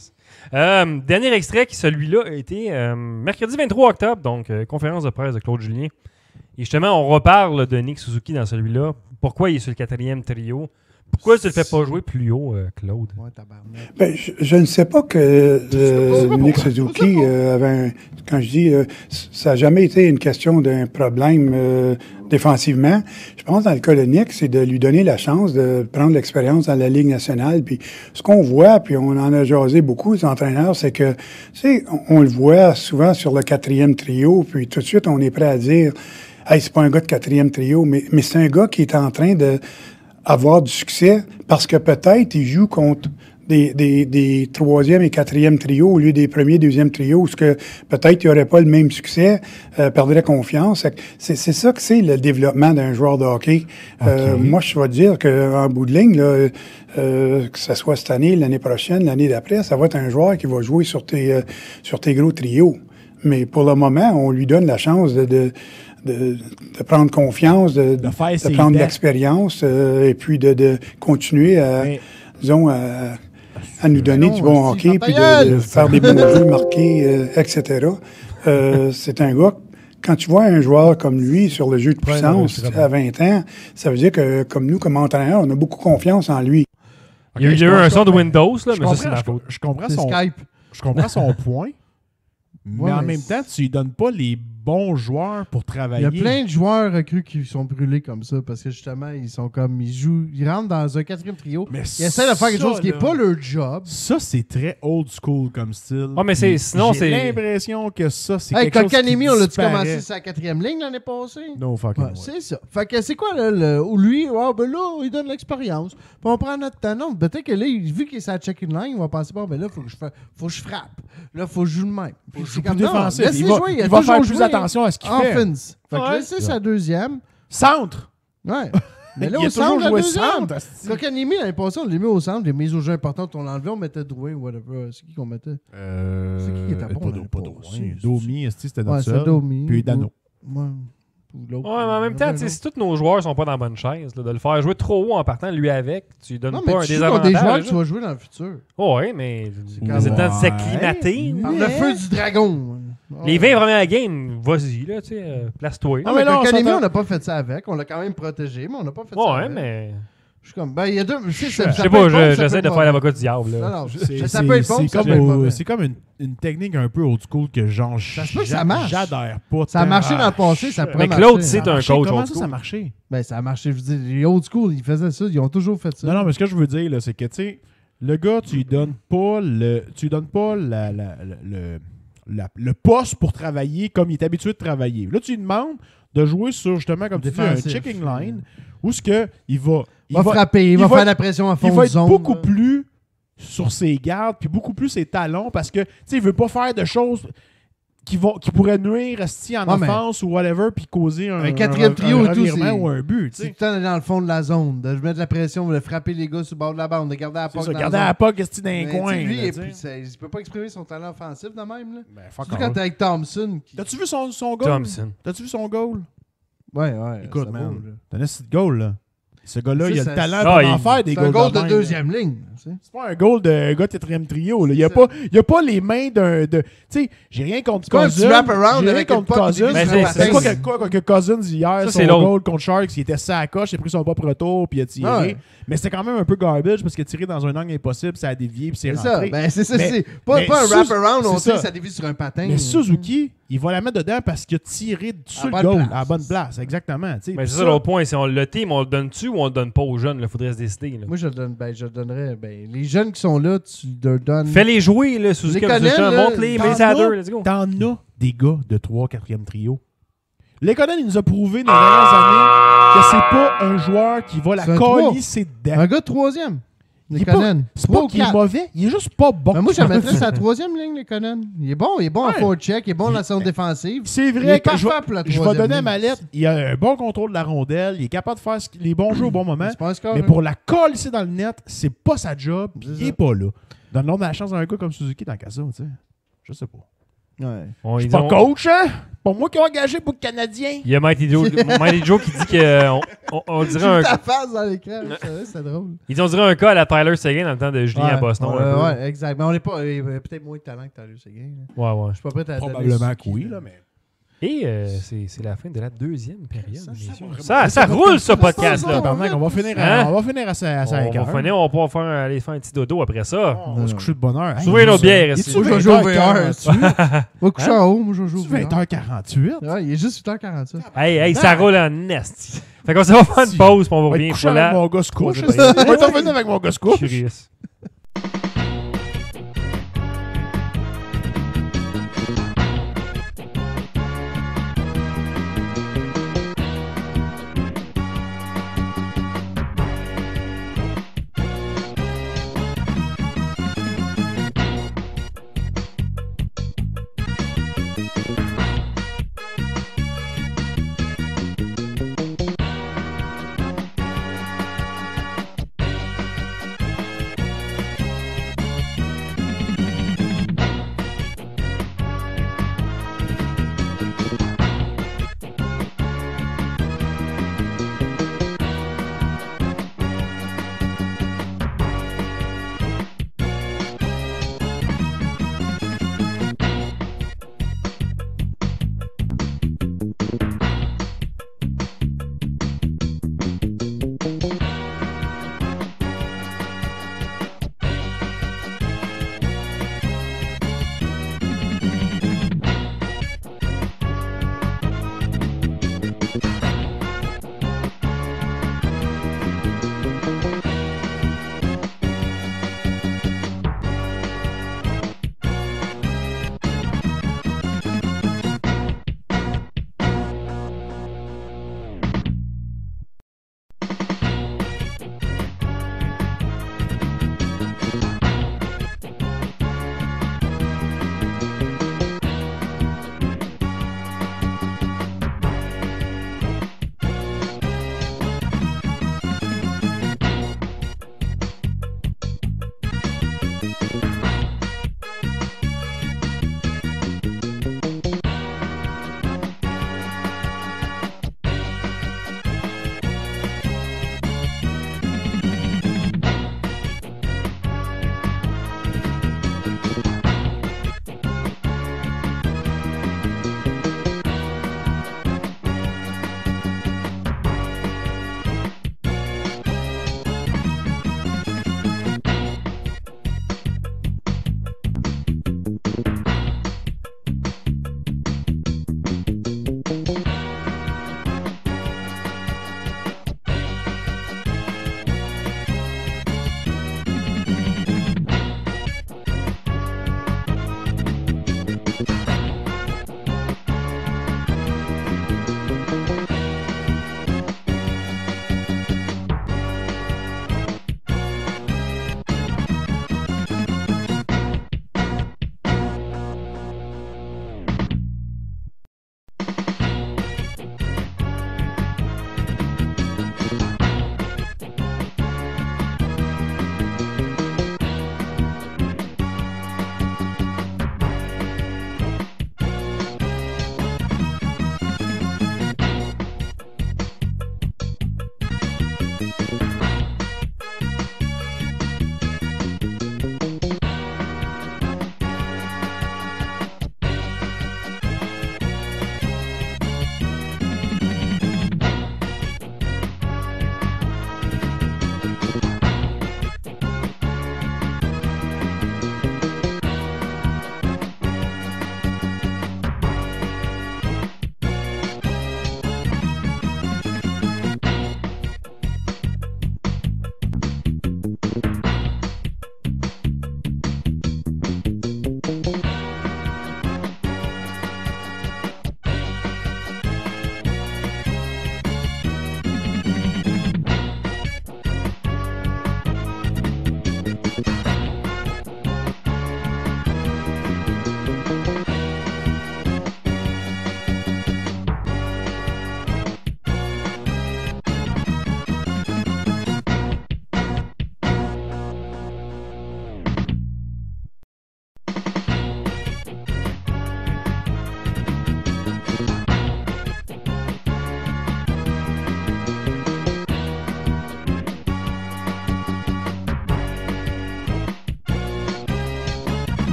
Dernier extrait, celui-là a été mercredi 23 octobre, donc conférence de presse de Claude Julien. Et justement, on reparle de Nick Suzuki dans celui-là. Pourquoi il est sur le 4e trio? Pourquoi tu le fais pas jouer plus haut, Claude? Ouais, tabarnak. Ben, je ne sais pas que Nick Suzuki avait quand je dis ça n'a jamais été une question d'un problème défensivement. Je pense dans le cas de Nick, c'est de lui donner la chance de prendre l'expérience dans la Ligue nationale. Puis ce qu'on voit, puis on en a jasé beaucoup, les entraîneurs, c'est que tu sais, on le voit souvent sur le 4e trio, puis tout de suite on est prêt à dire hey, c'est pas un gars de 4e trio, mais c'est un gars qui est en train de avoir du succès parce que peut-être il joue contre des 3e et 4e trios au lieu des 1er, 2e trios, où que peut-être il n'aurait pas le même succès, perdrait confiance. C'est ça que c'est le développement d'un joueur de hockey. Moi, je vais te dire qu'en bout de ligne, là, que ce soit cette année, l'année prochaine, l'année d'après, ça va être un joueur qui va jouer sur tes gros trios. Mais pour le moment, on lui donne la chance de prendre confiance, de prendre de l'expérience et puis de continuer à, disons, à nous donner du bon hockey, puis de faire des bons jeux marqués, etc. C'est un gars, quand tu vois un joueur comme lui sur le jeu de puissance à 20 ans, ça veut dire que comme nous, comme entraîneur, on a beaucoup confiance en lui. Il y a eu un son de Windows, là, mais ça, c'est ma faute. Je comprends son point, mais en même temps, tu lui donnes pas les bons joueurs pour travailler. Il y a plein de joueurs recrues qui sont brûlés comme ça parce que justement, ils sont comme ils rentrent dans un 4e trio. Mais ils essaient de faire quelque chose qui n'est pas leur job. Ça, c'est très old school comme style. Ah, mais sinon, c'est. J'ai l'impression que ça, c'est quelque chose qui on l'a-tu disparaît. commencé sa 4e ligne l'année passée? No fucking way. C'est ça. Fait que c'est quoi, là, lui, ben là, il donne l'expérience. Puis on prend notre temps. Non, peut-être que là, vu qu'il est sa check-in line, il va penser, bon, ben là, faut que je frappe. Là, faut que je joue le même. C'est comme défensif. Il va faire plus attention à ce qu'il fait. Fait que là, c'est sa 2e. Centre! Ouais. Mais là, il a toujours joué centre. Kotkaniemi, l'année passée, on l'a mis au centre. Les mises au jeu importantes, on l'a enlevé, on mettait Drouin ou whatever. C'est qui qu'on mettait? C'est qui était bon? Pas Drouin. Domi, c'était notre seul. Domi. Puis Dano. Ouais. Ouais, mais en même temps, si tous nos joueurs sont pas dans la bonne chaise, là, de le faire jouer trop haut en partant, lui avec, tu lui donnes pas un désavantage. des joueurs que tu vas jouer dans le futur. Oui, mais c'est le temps de s'acclimater. Par le feu du dragon. Les 20 premières games, vas-y, là, tu sais, place-toi. Non, mais Kotkaniemi, on n'a pas fait ça avec. On l'a quand même protégé, mais on n'a pas fait ça avec. Ouais, mais... Je suis comme, ben, il y a deux... Je sais pas, j'essaie de faire l'avocat du diable. Non, ça peut être bon, c'est comme une technique un peu old school que genre, ça marche. J'adhère pas. Ça a marché dans le passé, ça pourrait marcher. Mais Claude, c'est un coach old school. Comment ça a marché? Ben, ça a marché. Je veux dire, les old school, ils faisaient ça. Ils ont toujours fait ça. Non, mais ce que je veux dire, là, c'est que, tu sais, le gars, tu lui donnes pas le poste pour travailler comme il est habitué de travailler. Là, tu lui demandes de jouer sur, justement, comme tu dis, un checking line, où ce que il va frapper, il va faire la pression à fond de zone. Il va être beaucoup plus sur ses gardes, puis beaucoup plus ses talons, parce que, tu sais, il veut pas faire de choses... qui pourraient nuire esti, en Ouais, mais- offense ou whatever, puis causer un quatrième trio et tout, revirement c'est- ou un but. tu C'est sais. tout le temps d'aller dans le fond de la zone, de mettre la pression, de frapper les gars sur le bord de la bande, de garder la C'est POC ça, dans garder la la zone. POC esti, dans les Mais, coins. tu sais, lui, là, il, tu sais. il peut pas exprimer son talent offensif de même. Là. Ben, fuck Surtout quand all. t'es avec Thompson. T'as-tu vu son goal? Thompson. T'as-tu vu son goal? Ouais. Écoute, c'est man. beau, là. T'as un esti de goal, là. Ce gars-là, Ça, il a ça- le talent Ah, pour en il- faire des C'est un goals goal de même, deuxième ligne. tu sais. C'est pas un goal de gars de quatrième trio. Là. Il n'y a, pas les mains d'un. Tu sais, j'ai rien contre pas un Cousins. petit wrap-around J'ai rien avec une contre pote Cousins. qui Mais glisse c'est- sur la c'est- patine. quoi que Cousins hier, Ça, son c'est l'autre. goal contre Sharks, il était sa la coche, il a pris son propre retour, puis il a tiré. Ouais. Mais c'était quand même un peu garbage parce qu'il a tiré dans un angle impossible, ça a dévié, puis c'est C'est ça. rentré. Ben, c'est ça. Mais- C'est pas mais un wrap-around, c'est on sait ça. que ça dévie sur un patin. Mais Suzuki, il va la mettre dedans parce qu'il a tiré sur le bonne goal, place. à la bonne place. Exactement. tu sais. Mais Puis c'est ça l'autre point. C'est le team, on le donne-tu ou on le donne pas aux jeunes? Il faudrait se décider. Là. Moi, je le donnerais. Ben, les jeunes qui sont là, tu leur donnes. Fais-les jouer, là, Suzuki. Les connais, là, Montre-les, mets-les à deux, let's go. T'en as des gars de 3, 4e trio. Lekonen, il nous a prouvé dans les dernières années que c'est pas un joueur qui va la C'est un trois. colisser dedans. Un gars de troisième. Il Les est pas- Conan. C'est pas qu'il est mauvais, il est juste pas bon. Ben, moi, je le mettrais sur la troisième ligne, les Conan. Il est bon en Ouais. forecheck, il est bon dans la zone défensive. C'est Il vrai est que je parfait pour la vais troisième donner à ligne. Mallette, il a un bon contrôle de la rondelle, il est capable de faire les bons jeux au bon moment, C'est pas un score, mais hein? pour la colisser dans le net, c'est pas sa job, puis C'est il est ça. pas là. Donne-le de la chance à un gars comme Suzuki dans le cas ça, tu sais. Je sais pas. Ouais. Bon, Je suis ils pas ont- coach, hein? Pas moi qui ai engagé pour le Canadien. Il y a Mighty Joe qui dit qu'on dirait un. Ta face dans l'écran, c'est drôle. On dirait un cas à la Tyler Seguin dans le temps de Julien à Boston. un peu. Ouais, exact. Mais on n'est pas. Peut-être moins de talent que Tyler Seguin. là. Ouais, ouais. Je suis pas prêt à donner Probablement que Suzuki, oui, là, mais. Et c'est la fin de la deuxième période, messieurs. va Ça roule, ce podcast-là. Tabarnak, on va finir Hein? on va finir à 5 On va finir, on va pouvoir aller faire un petit dodo après ça. On va se coucher de bonne heure. Trouvez une autre bière ici. Moi, je vais jouer au VR. Tu vas coucher en haut, moi, je vais jouer au Tu VR. 20h48? Ouais, il est juste 8h47. Hey, ça roule en nest. Fait qu'on s'en va faire une pause, puis on va On va revenir coucher pour avec la... mon gars se couche. Troisième On période. va revenir avec mon gars se couche. Curious.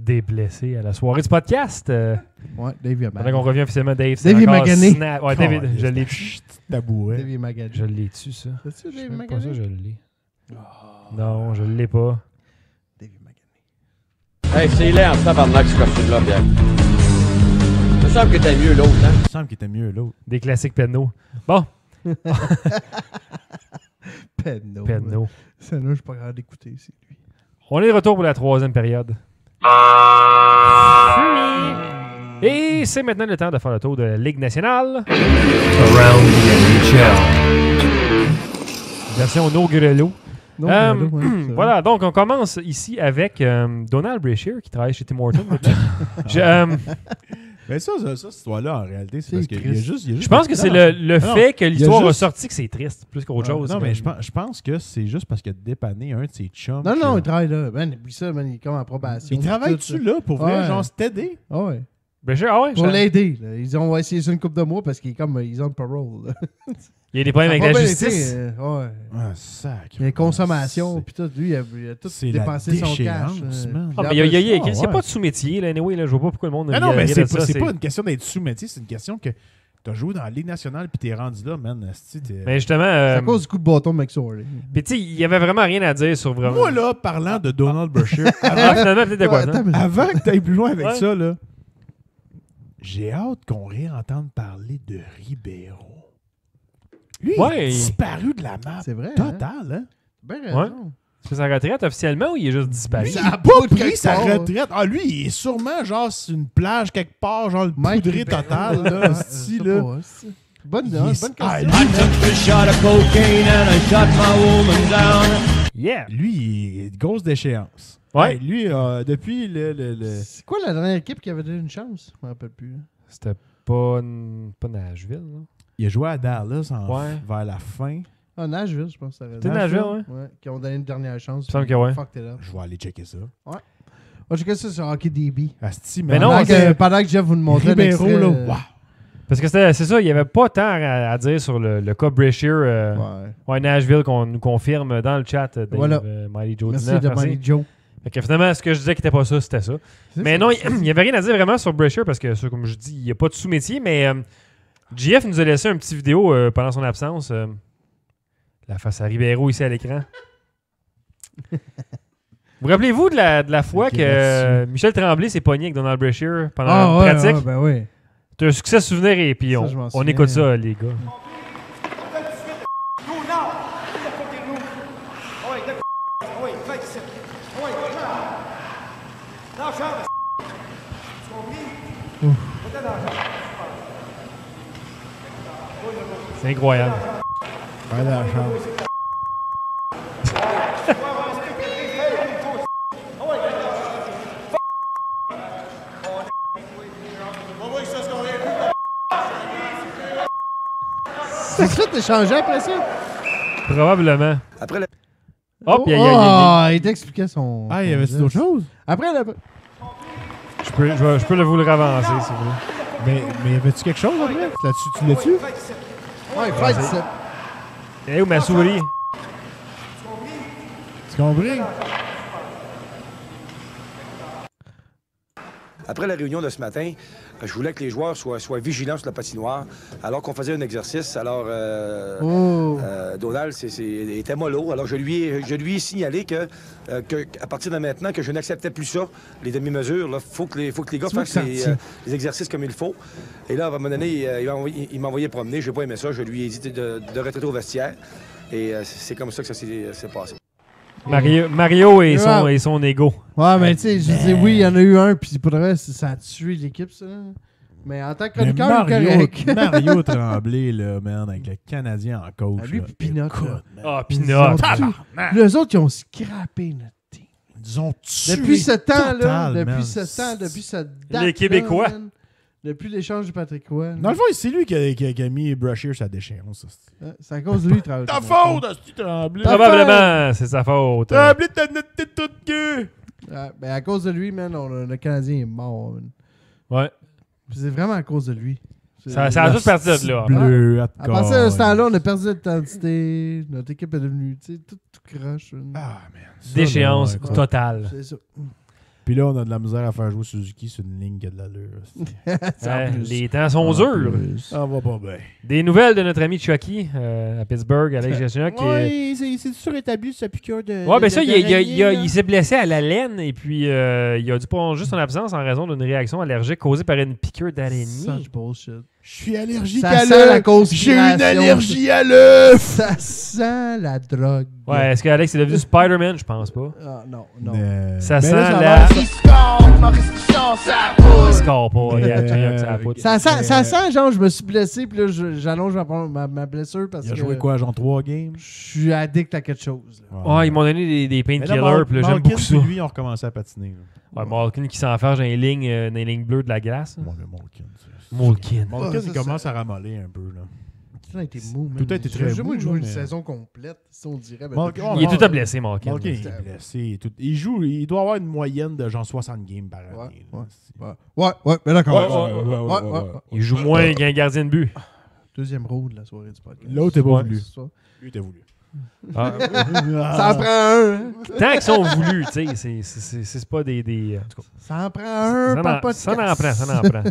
déblessé à la soirée du podcast. Ouais, Dave Pendant qu'on revient officiellement, Dave. Dave est encore magané. Ouais, David, je l'ai tu. Chut, tabouret. Dave Magané. Je l'ai tu, ça. C'est-tu Je Dave sais pas Magané? ça, je l'ai. Non, je l'ai pas. Dave Magané. Hey, c'est laid en tabarnak, ce costume-là, Pierre. Il me semble que t'as mieux l'autre, hein? Il me semble qu'il était mieux l'autre. Des classiques Penno. Bon, Penno. Penno. C'est là, je suis pas capable d'écouter, c'est lui. On est de retour pour la 3e période. Et c'est maintenant le temps de faire le tour de la Ligue nationale. Around the NHL. Version No Grelot. Non, ben là, ouais, c'est Voilà, donc on commence ici avec Donald Brashear qui travaille chez Tim Hortons. Mais ça, cette histoire-là, en réalité, c'est C'est parce qu'il y a triste. juste. Je pense que c'est le Non, fait que il y a l'histoire a juste- sorti que c'est triste, plus qu'autre chose. Non, c'est mais comme- je pense que c'est juste parce qu'il a dépanné un de ses chums. Non, qui non, a- il travaille là. Ben, oublie ça, man, il est comme en probation. Il travaille-tu là pour vrai, Ouais. genre, t'aider? Ah ouais. Brashear, ah ouais, Pour je- l'aider. Là. Ils ont essayé ça une couple de mois parce qu'il est comme, ils ont le parole. là. il y a des problèmes avec Ça a la pas bien justice. été, ouais. Ah, sac. Il y a consommation, puis tout. Lui, il a tout C'est la dépensé son cash. déchéance, man. Ah, mais il y a Ah, c'est ouais. pas de sous-métier, là, anyway, là, je vois pas pourquoi le monde... Ah non, mais rirait de ça, c'est pas une question d'être sous-métier, c'est une question que t'as joué dans la Ligue nationale puis t'es rendu là, man. asti, t'es- Mais justement... C'est à cause du coup de bâton de McSorley. Puis tu sais, il y avait vraiment rien à dire sur vraiment... Moi, là, parlant de Donald Brashear, Ah, finalement, peut-être de quoi, ça? avant que t'ailles plus loin avec Ouais. ça, là, j'ai hâte qu'on réentende parler de Ribeiro. Lui, Ouais. il a disparu de la map C'est vrai. Hein? totale, hein? Ben raison. C'est sa retraite officiellement ou il est juste disparu? Lui, Ça il a a pas pas de pris quelque sa part. retraite. Ah, lui, il est sûrement, genre, sur une plage quelque part, genre, le Mike poudré Ribeiro, total, ouais, là, ouais, asti, je sais là. pas, c'est- Bonne, Il est- bonne Ah, question. I took a shot of cocaine and I shot my woman down. Yeah! Lui, il est grosse déchéance. Ouais. Hey, lui, depuis le... C'est quoi la dernière équipe qui avait donné une chance? Je me rappelle plus. hein. C'était pas Nashville, là. Il a joué à Dallas Ouais. vers la fin. Ah, Nashville, je pense que ça C'était Nashville, ouais. Ouais, qui ont donné une dernière chance. Il me semble que ouais. Fuck it up. Je vais aller checker ça. Moi, j'ai que ça sur Hockey DB. Asti, Mais non, Pendant que Jeff vous le montrait Ribeiro, l'extrait, là, euh, wow. Parce que c'est ça, il n'y avait pas tant à dire sur le cas Brashear. Ouais. Nashville, qu'on nous confirme dans le chat, Dave, Voilà. Miley Joe Merci 19, de merci. Manny Joe. Fait que finalement, ce que je disais qui n'était pas ça, c'était ça. Mais non, il n'y avait rien à dire vraiment sur Brashear parce que, ça, comme je dis, il n'y a pas de sous-métier. Mais JF nous a laissé un petit vidéo pendant son absence. La face à Ribeiro ici à l'écran. Vous rappelez-vous de la fois Ok, que merci. Michel Tremblay s'est pogné avec Donald Brashear pendant Ah, une ouais, pratique? ouais, ben oui. T'as un succès souvenir et puis Ça, on, je m'en on souviens. écoute ça, les gars. C'est incroyable. Ouais, la chance. C'est ça, t'es changé après ça? Probablement. Après le... Hop, il y a- Ah, il t'expliquait son. Ah, il y avait son d'autres geste. choses? Après, je peux vous le ravancer, si vous voulez. Mais y avait-tu quelque chose après? Tu l'as-tu? ouais, il fight ça. Eh, où ma souris? Tu compris? Après la réunion de ce matin, je voulais que les joueurs soient vigilants sur la patinoire alors qu'on faisait un exercice. Alors, Donald était mollo. Alors, je lui ai signalé que à partir de maintenant, que je n'acceptais plus ça, les demi-mesures. Il faut que les gars fassent les exercices comme il faut. Et là, à un moment donné, il m'a envoyé promener. Je n'ai pas aimé ça. Je lui ai dit de retraiter au vestiaire. Et c'est comme ça que ça s'est passé. Mario et son ego. Ouais, mais tu sais, je dis oui, il y en a eu un, puis pour le reste, ça a tué l'équipe, ça. Mais en tant que Mais chroniqueur, correct. Mario Tremblay, là, man, avec le Canadien en coach. Ah, lui là. puis Pinot, Écoute, là. man. Ah, Ils Pinot. ont tué. Les autres, ils ont scrappé notre team. Ils ont tué Depuis ce temps-là, total, man. depuis ce temps, depuis cette date. Les Québécois. Depuis l'échange du Patrick Roy. Dans le fond, c'est lui qui a mis Brashear sa déchéance. C'est à cause de lui, il travaille. Ta faute, Asti Tremblay! Probablement, c'est sa faute. Tremblay, t'as notre tête toute queue! Ben à cause de lui, man, le Canadien est mort. Man. Ouais. C'est vraiment à cause de lui. Ça a tout parti de là. Bleu, À partir de ce temps-là, on a perdu notre identité. Notre équipe est devenue, tu sais, tout croche. man. Ah, man. Ça, Déchéance là, écoute. totale. C'est ça. Puis là, on a de la misère à faire jouer Suzuki sur une ligne qui a de l'allure. Les temps sont durs. Ça va pas bien. Des nouvelles de notre ami Chucky à Pittsburgh, Alex Galchenyuk. C'est surétabli sa piqûre de. Ouais, ben ça, il s'est blessé à la laine et puis il a dû prolonger son absence en raison d'une réaction allergique causée par une piqûre d'araignée. Such bullshit. Je suis allergique Ça à sent la l'œuf. conspiration. J'ai une allergie à l'œuf. Ça sent la drogue. Ouais, est-ce qu'Alex est devenu Spider-Man? Je pense pas. Ah, non, non. Ça sent là, la... va- Il score pas, regarde, Chucky, ça poutre. Ça sent, genre, je me suis blessé, puis là, j'allonge ma blessure parce Il a que joué quoi, genre 3 games? je suis addict à quelque chose. Là. Ouais, ils m'ont donné des painkillers, puis là, j'aime beaucoup ça. Lui, on recommençait à patiner. Ouais, Malkin qui s'enferge dans les lignes bleues de la glace. Ouais, mais Malkin. Malkin. Malkin, ça, il commence à ramollir un peu. Là. Tout a été mou, Tout a été très J'ai mou, joué une mais- saison complète, si on dirait. Ben, Malkin, Il est tout à blessé, Malkin. Malkin est blessé. Il doit avoir une moyenne de genre 60 games par année. Ouais, mais d'accord. Ouais. Il joue moins qu'un gardien de but. Deuxième roue de la soirée du podcast. L'autre est pas voulu. C'est ça. Lui, t'as voulu. Ah. Ça en prend un. Hein? Tant qu'ils sont voulus, tu sais, c'est pas des... En tout cas, Ça en prend un par podcast. ça en prend.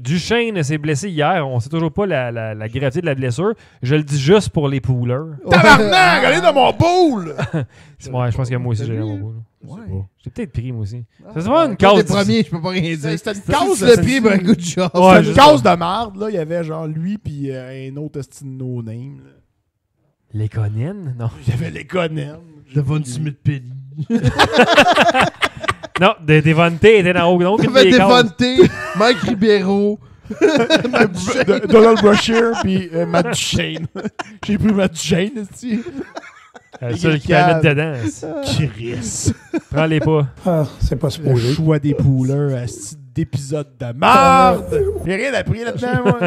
Duchesne s'est blessé hier. On sait toujours pas la gravité de la blessure. Je le dis juste pour les poolers. Tabarnak! Allez dans mon boule! Ouais, je pense que moi aussi, T'as j'ai vu? mon boule. Ouais. J'ai peut-être pris, moi aussi. Ah, Ça se voit une Quand cause... t'es premier, je peux pas rien dire. C'était une Si cause tu de l'as pris, ben good job. Ouais, C'était je une sais cause de marde. Là, il y avait genre lui puis un autre style no-name. là. Les Conines? Non. Il y avait les Conan. Devon Smith-Penny. Non, Devontae était dans haut. Donc, Devon Devontae, Mike Ribeiro. Donald Brashear puis Matt Duchesne. J'ai pris Matt Duchesne, ici. Celui qui va mettre dedans. Chris. Prends-les pas. Ah, c'est pas Le supposé. choix des poolers à ce d'épisode de merde. J'ai rien appris là-dedans, moi.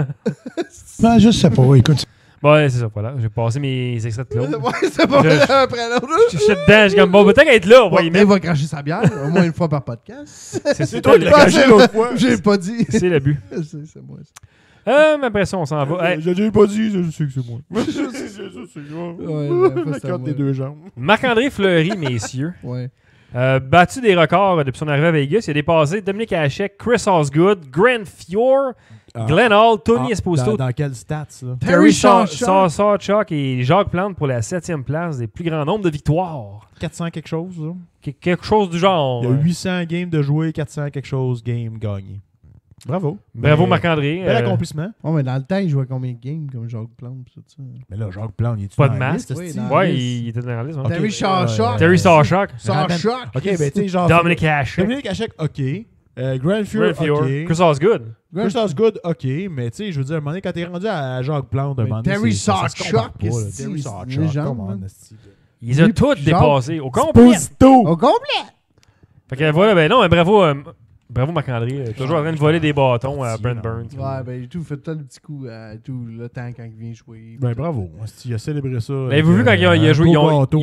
Ben, je sais pas, écoute. Bon, ouais, c'est ça, voilà. J'ai passé mes extraits de Claude. Ouais, c'est pas vrai, un après l'autre. Je suis dedans, je suis comme, bon, peut-être être là, on va y Il mettre. va cracher sa bière, au moins une fois par podcast. C'est toi qui l'as caché l'autre fois. J'ai pas dit. C'est le but. C'est moi. ça. Mais après ça, on s'en va. Hey, J'ai pas dit, je sais que c'est moi. C'est moi. Ouais, La carte des deux jambes. Marc-André Fleury, messieurs, Ouais. battu des records depuis son arrivée à Vegas. Il a dépassé Dominique Hachek, Chris Osgood, Grant Fjord, Glenn Hall, Tony Esposito, Dans quel stats, là? Terry Sawchuk et Jacques Plante pour la 7e place des plus grands nombres de victoires. 400 quelque chose, là. Quelque chose du genre. Il y a 800 games de jouer, 400 quelque chose games gagnés. Bravo. Bravo Mais- Marc-André. Bel accomplissement. Oh, mais dans le temps, il jouait combien de games comme Jacques Plante pis tout ça? Mais là, Jacques Plante, il est Pas dans de la masque. liste, Oui, esti? dans- Ouais, il était dans la liste. hein. Terry Sawchuk. Terry Sawchuk. Sawchuk. OK, ben tu sais, genre... Dominic Hachek. Dominique Hachek, OK. Grant Grant Fjord, Fjord. OK. Chris Osgood. Chris Osgood, OK. Mais tu sais, je veux dire, à un moment donné, quand t'es rendu à Jacques Plante, un Mais moment donné, Terry ça se compare Sawchuk, pas, là. esti, Terry c'est Sawchuk, une légende, come on, man. esti. Ils ont Lui tous puis Jacques. dépassé. Au complet. Esposito! Au complet! Fait que voilà, ben non, bravo Marc-André. Toujours en train de voler des bâtons à Brent Burns. Ouais, ben, tout fait tout le petit coup à tout le temps quand il vient jouer. Ben bravo, esti, il a célébré ça. Mais vous vu quand il a joué, ils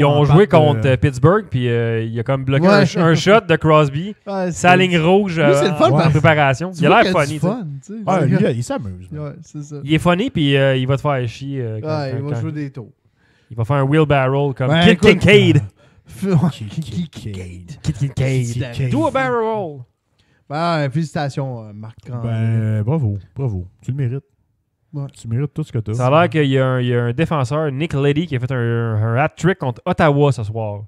ont joué contre Pittsburgh, puis il a comme bloqué Ouais. un shot de Crosby. Ouais, Sa ligne rouge Lui, c'est le fun, en parce- préparation. Tu Il vois a qu'il l'air du funny. tu sais. fun, tu sais. Ah, lui, il s'amuse. Ouais, c'est ça. Il est funny, puis il va te faire chier. Ouais, il va jouer des tours. il va faire un wheelbarrow comme Ouais, Kid écoute, Kincaid. Kincaid. Kid Kincaid. Kincaid. Do a barrel roll. Ben, félicitations, Marc. Ben, bravo. Tu le mérites. Ouais. Tu mérites tout ce que tu as. Ça a l'air qu'il y a un défenseur, Nick Leddy, qui a fait un hat-trick contre Ottawa ce soir.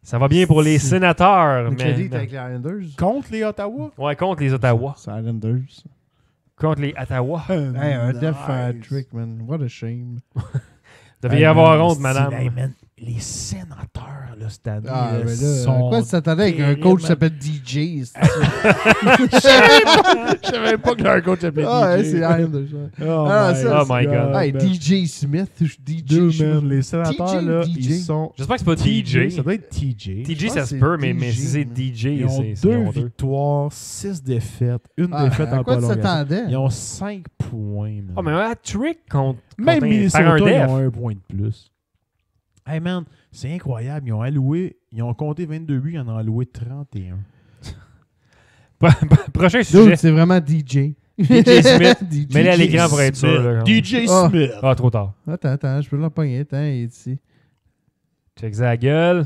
Ça va bien pour les sénateurs. Nick mais Leddy est avec les Islanders. Contre les Ottawa? Ouais, contre les Ottawa. C'est Islanders. Contre les Ottawa. Hey, un def trick, man. What a shame. Vous devriez avoir honte, madame. Hey, man, les sénateurs, là, cette année, Ah, mais là, sont... quoi tu t'attendais avec un terribles, coach qui man. s'appelle DJ? Je savais même pas que leur coach s'appelait Ah, ouais, DJ. c'est Islanders. Ouais. Oh, Ah, my ça, Oh my God. Hey, man. DJ Smith. DJ Dude, Smith. man, les sénateurs, TJ, là, DJ. ils sont... J'espère que c'est pas DJ. Ça doit être TJ. TJ, pense ça que se c'est peut, mais DJ, si c'est man. DJ, Ils ont c'est 2 numéro 2. victoires, 6 défaites, une Ah, défaite à en quoi tu prolongation. t'attendais? Ils ont 5 points, man. Ah, mais un hat-trick contre Même par un Minnesota, ils def. ont 1 point de plus. Hey man, c'est incroyable. Ils ont compté 22 buts, ils en ont alloué 31. Prochain sujet. Dude, c'est vraiment DJ. DJ Smith. DJ Mets-le à l'écran pour être sûr. là, DJ Ah. Smith. Ah, trop tard. Attends, je peux le pogner. Attends, il est ici. Check ça la gueule.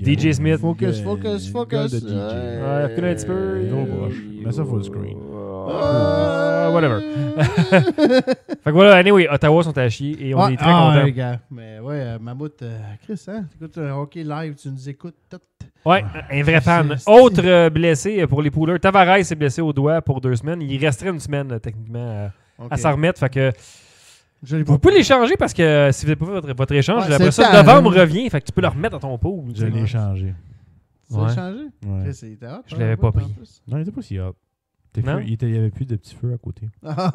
DJ Smith. Focus. Gueule de DJ. Ouais, un petit peu. Gros broche. Mets ça full screen. Whatever. Fait que voilà, anyway, Ottawa sont à chier et on est très contents. les gars. Mais ouais, Mammouth, Chris, hein? T'écoutes un hockey live, tu nous écoutes tout. Ouais, un vrai fan. C'est- Autre blessé pour les poolers. Tavares s'est blessé au doigt pour 2 semaines. Il resterait une semaine, techniquement, à s'en remettre. Fait que Je l'ai vous pas. pouvez l'échanger parce que si vous n'avez pas fait votre échange, Ouais, après c'est ça, ça, novembre revient. Fait que tu peux le remettre dans ton pool. Je l'ai changé. Tu l'as Ouais. changé? Ouais. Chris, il était hot, Je l'avais pas en pris. plus. Non, il était pas si hot. Non? Il y avait plus de petits feux à côté. Ah,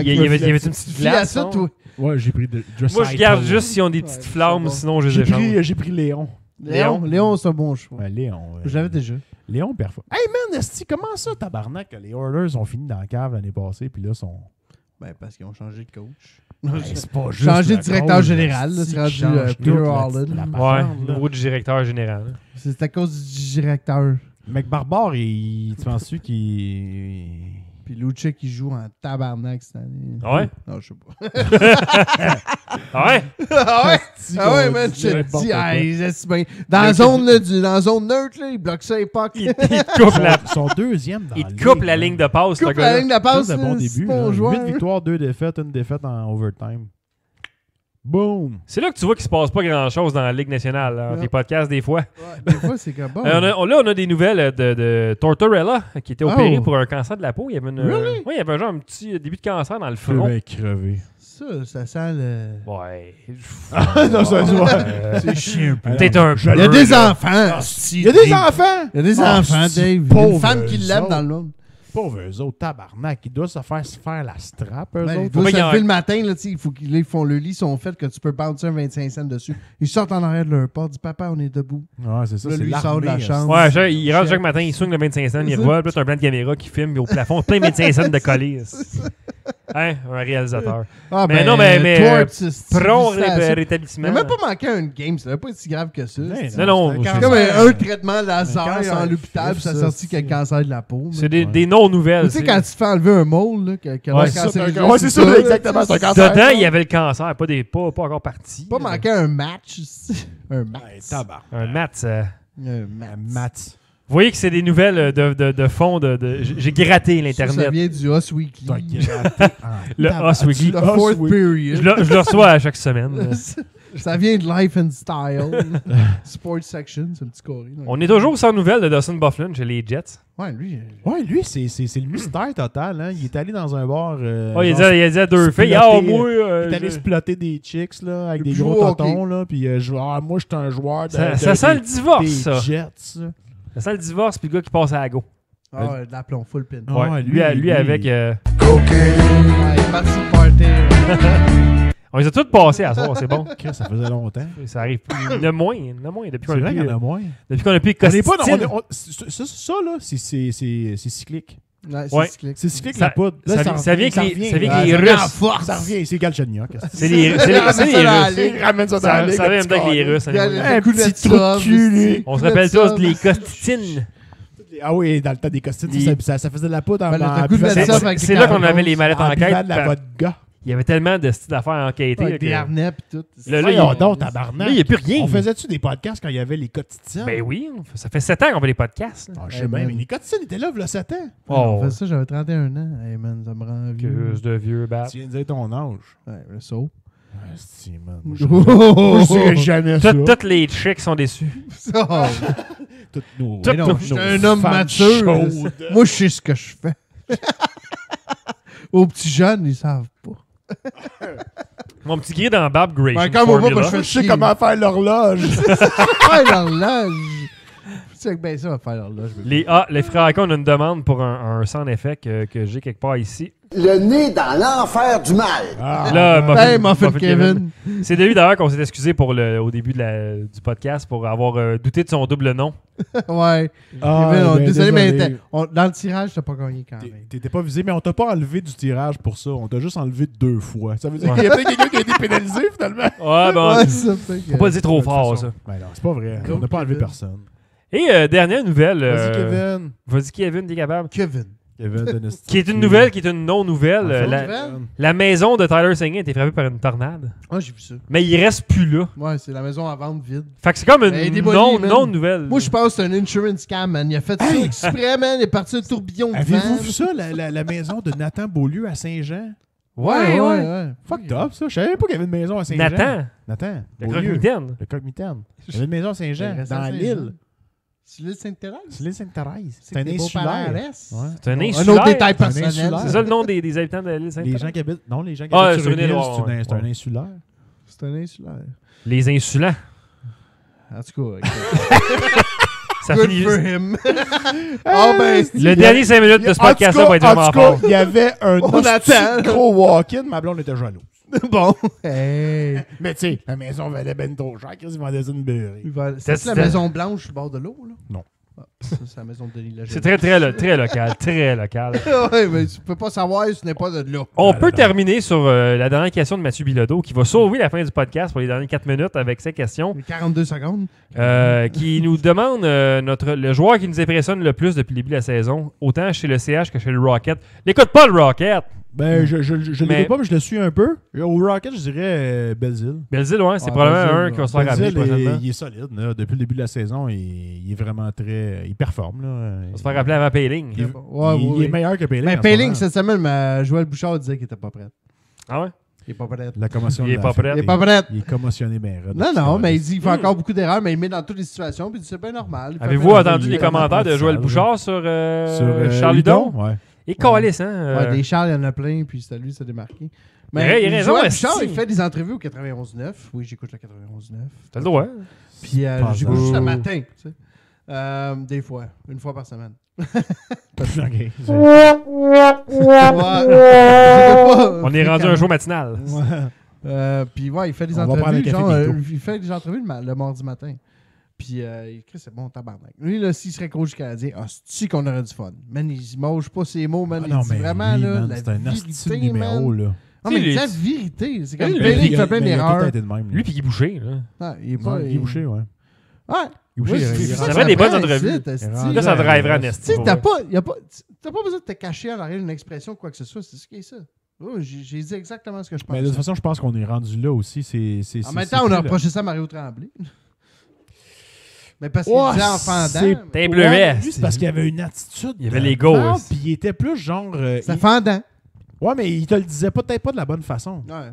Il y avait une petite Fille à glace. ça, non? toi. Ouais, j'ai pris de Moi, je garde juste s'ils ont des petites Ouais, flammes, c'est bon. sinon je les échange. J'ai pris Léon. Léon, c'est un bon choix. Ouais, Léon. Je l'avais déjà. Léon parfois. Hey man, esti, comment ça, tabarnak, que les Oilers ont fini dans la cave l'année passée, puis là, sont. Ben, parce qu'ils ont changé de coach. C'est pas juste. Changé le de directeur coach, général, là, esti, c'est rendu, qui change Peter tout, la- Holland. la Ouais, patente, là. nouveau du directeur général. C'est à cause du directeur. Mec Barbare, tu penses-tu qu'il. Puis Lucic, il joue en tabarnak cette année. Ah ouais? Non, je sais pas. Ah ouais? Ah ouais? Ah ouais, qu'on man, dit je te n'importe dis, quoi. ah, c'est bien. Dans la zone, là, dans la zone neutre, là, il bloque ça et pas. Il te coupe la, Son deuxième dans il la te coupe ligue, la là. ligne de passe, ce Coupe la gars-là. ligne de passe. C'est un bon là, début. bon là. joueur. 8 victoires, 2 défaites, une défaite en overtime. Boom! C'est là que tu vois qu'il se passe pas grand-chose dans la Ligue nationale, là, entre Non. les podcasts, des fois. Ouais, des fois, c'est comme bon. On a des nouvelles de Tortorella, qui était opéré Oh. pour un cancer de la peau. Il y avait Really? il y avait genre un petit début de cancer dans le Je front. vais crever. Ça sent le. Ouais. Non, ça se voit. C'est chiant. Peut-être un Il y a des enfants. Il y a des enfants! Il y a des Ah, enfants, c'est Dave. Il y a une pauvre femme qui eux l'aime autres. dans le monde. Pauvres eux autres, tabarnak. Ils doivent se faire la strap, eux Ben, ils autres. doivent mais se il y a lever un- le matin, là, tu sais, il faut qu'ils font le lit, sont faits que tu peux bouncer un 25 cents dessus. Ils sortent en arrière de leur porte, disent papa, on est debout. Ouais, c'est ça. Là, C'est lui, il sort de la l'armée, chambre. Ouais, il rentre chaque matin, il swing le 25 cents, il revole, puis t'as un plan de caméra qui filme, puis au plafond, plein de 25 cents de colis. Hein? Un réalisateur. Ah, Mais non, mais, Torts, c'est- Prompt félicitations. Il rétablissement. n'a même pas manqué un game, ça n'a pas été si grave que ça. Non, C'est non, c'est c'est comme cancer. un traitement laser Un cancer sans l'hôpital, puis ça a ça, sorti c'est- que le cancer de la peau. C'est des non-nouvelles. Tu sais, quand tu te fais enlever un môle, là, que Ouais, le c'est ça, cancer Ouais, c'est ça, exactement. C'est un cancer. Dedans, il y avait le cancer, pas encore parti. Pas manqué un match. Un match. Ouais, tabarnak. Un mat. Un match. Matt. Vous voyez que c'est des nouvelles de fond. J'ai gratté Ça l'Internet. vient du Us Weekly. T'as gratté en Le tabarnak. Us Weekly. Le Us fourth Week- period. Je le reçois à chaque semaine. Ça vient de Life and Style. Sports section, c'est un petit carré. là. On est toujours sans nouvelles de Dustin Byfuglien chez les Jets. Ouais, lui. Ouais, lui, c'est le mystère total. Hein. Il est allé dans un bar. Oh, il genre, a dit à deux filles, exploiter, moi, il est allé splotter des chicks là, avec des Puis gros jouer au totons. Là, puis moi, je suis un joueur de, ça sent le divorce, des ça. Jets. Ça. Ça sent le divorce, puis le gars qui passe à la go. Ah ouais, de l'aplomb, full pin. Ah, Ouais, ouais, lui avec. Ouais, il est parti party. On les a tous passés à soir, c'est bon. Chris, ça faisait longtemps. Ça arrive plus. Il y en a moins depuis C'est qu'on a vrai qu'il y en plus. a moins. Depuis qu'on a plus On est pas Costitine. ça, là, c'est cyclique. Ouais, Ouais. cyclique. C'est cyclique, Ça- la poudre. Là, ça vient avec les revient. ça vient Ah, avec les ça vient en Russes. force. Ça revient, c'est Galchenyuk. C'est les Russes. Il ramène ça dans la Ça ligue. vient même avec les Russes. Regarde, anyway. le coup de petit trou de somme, cul, lui. On se rappelle tous les Costitines. Ah oui, dans le temps des costumes, ça faisait de la poudre Ben, en le coup de buvant- ça, C'est avec c'est les là qu'on cartons, avait les mallettes en en buvant quête. de la vodka. Il y avait tellement de styles d'affaires enquêtées. avec des harnais pis tout. Là, Voyons il- donc, tabarnak. Là, il n'y a plus rien. On faisait-tu des podcasts quand il y avait les quotidiens? Ben oui, ça fait 7 ans qu'on fait des podcasts. là. Ah, je Hey, sais bien, man. mais les quotidiens étaient là, il y a 7 ans. Oh, On fait ça, j'avais 31 ans. Hey man, ça me rend vieux. que de vieux bat. Tu viens de dire ton âge. Ouais, le saut. Ah, si, man. Oh, Moi, je dirais jamais ça. Toutes les chicks sont déçus. Ça. Toutes nos, Toutes Mais non, nos- je suis un homme femmes mature. chaudes. Moi, je sais ce que je fais. Aux petits jeunes, ils savent pas. Mon petit gris dans Barb Gray. Ben, comme moi, moi, je fais Je sais comment faire l'horloge. faire l'horloge. Tu sais que ben ça va faire l'horloge. Les frères Icon ont une demande pour un sound effect que j'ai quelque part ici. Le nez dans l'enfer du mal. Ah, Là, Hey, Muffin Kevin. C'est de lui d'ailleurs qu'on s'est excusé au début du podcast pour avoir douté de son double nom. Ouais. Ah, Kevin, ben, désolé, mais désolé. dans le tirage, t'as pas gagné quand même. T'étais pas visé, mais on t'a pas enlevé du tirage pour ça. On t'a juste enlevé 2 fois. Ça veut dire Ouais. qu'il y a peut-être quelqu'un qui a été pénalisé finalement. Ouais, bon. Ouais, ça fait que- Faut pas le dire trop De toute fort, façon. ça. Ben non, c'est pas vrai. Go On n'a pas enlevé Kevin. personne. Et dernière nouvelle. Vas-y, Kevin. Vas-y, Kevin, t'es capable. Kevin. Qui est une nouvelle, qui est une non-nouvelle. La maison de Tyler Seguin a été frappée par une tornade. Ah, j'ai vu ça. Mais il reste plus là. Ouais, c'est la maison à vendre vide. Fait que c'est comme une non-nouvelle. Moi, je pense que c'est un insurance scam, man. Il a fait ça exprès, man. Il est parti un tourbillon de vent. Avez-vous vu ça, la maison de Nathan Beaulieu à Saint-Jean? Ouais. Fucked up, ça. Je savais pas qu'il y avait une maison à Saint-Jean. Nathan. Le croque-mitaine. Le croque-mitaine. Il y avait une maison à Saint-Jean, dans l'île. C'est l'île Sainte-Thérèse? C'est l'île Sainte-Thérèse. C'est un insulaire. C'est un insulaire. Un autre détail personnel. C'est ça le nom des habitants de l'île Sainte-Thérèse? Les gens qui habitent... Non, les gens qui habitent sur une île, c'est un insulaire. C'est un insulaire. Les insulants. En tout cas, ça good finit for juste. him. Oh, ben, Le dernier 5 minutes de ce podcast-là va être vraiment fort. Il y avait un gros walk-in, ma blonde était jalouse. Bon. Hey. Mais tu sais, la maison valait ben trop cher. Qu'est-ce qu'ils vendaient une beurrée? C'est la Maison Blanche au bord de l'eau, là? Non. Ça, c'est la maison de Denis Lejeune. C'est très local. Très local. Ouais, mais tu peux pas savoir si ce n'est pas de là. On peut terminer sur la dernière question de Mathieu Bilodeau qui va sauver la fin du podcast pour les dernières 4 minutes avec sa question. 42 secondes. Qui nous demande le joueur qui nous impressionne le plus depuis le début de la saison, autant chez le CH que chez le Rocket. N'écoute pas le Rocket! Ben, je l'écoute pas, mais je le suis un peu. Au Rocket, je dirais Belzile. Belzile, ouais, c'est probablement un qui va se faire rappeler prochainement. Il est solide, là. Depuis le début de la saison, il est vraiment très... Il performe, là. Il va se faire rappeler avant Payling. Il est meilleur que Payling. Mais Payling, cette semaine, Joël Bouchard disait qu'il était pas prêt. Ah ouais? Il est pas prêt. La commotion il est pas prêt. Il est pas prêt. Il est commotionné, ben. Non, mais il dit qu'il fait encore beaucoup d'erreurs, mais il met dans toutes les situations, puis il dit c'est bien normal. Avez-vous entendu les commentaires de Joël Bouchard sur Charles Hudon? Ouais. Et Calis, hein? Ouais, des Charles, il y en a plein, puis c'est à lui de se démarquer. Mais il a raison, Joël Bouchard, il fait des entrevues au 91.9. Oui, j'écoute le 91.9. T'as le droit. Puis j'écoute juste le matin, tu sais. Des fois, une fois par semaine. On est rendu un jour matinal. Puis ouais, il fait des entrevues. Il fait des entrevues le mardi matin. Puis il écrit c'est bon tabarnak. Lui, là, s'il serait coach du Canadien, c'est qu'on aurait du fun. Man, il mange pas ses mots, man. Il dit vraiment, là, la vérité, numéro, là. Non, mais il dit la vérité. C'est comme Payling qui fait plein d'erreurs. Lui, puis Guy Boucher, là. Ah, il est pas... Guy Boucher, ouais. Ouais. Ça ferait des bonnes entrevues. Là, ça driverait en esti. T'as pas besoin de te cacher en arrière d'une expression ou quoi que ce soit. C'est ce qui est ça. Oh, j'ai dit exactement ce que je pense. Mais de toute façon, je pense qu'on est rendu là aussi. En même temps, on a reproché ça à Mario Tremblay. Mais parce qu'il disait en fendant. T'es bleuet. C'est parce qu'il y avait une attitude. Il y avait les gars. Puis il était plus genre. C'est fendant. Ouais, mais il te le disait peut-être pas de la bonne façon. Ouais.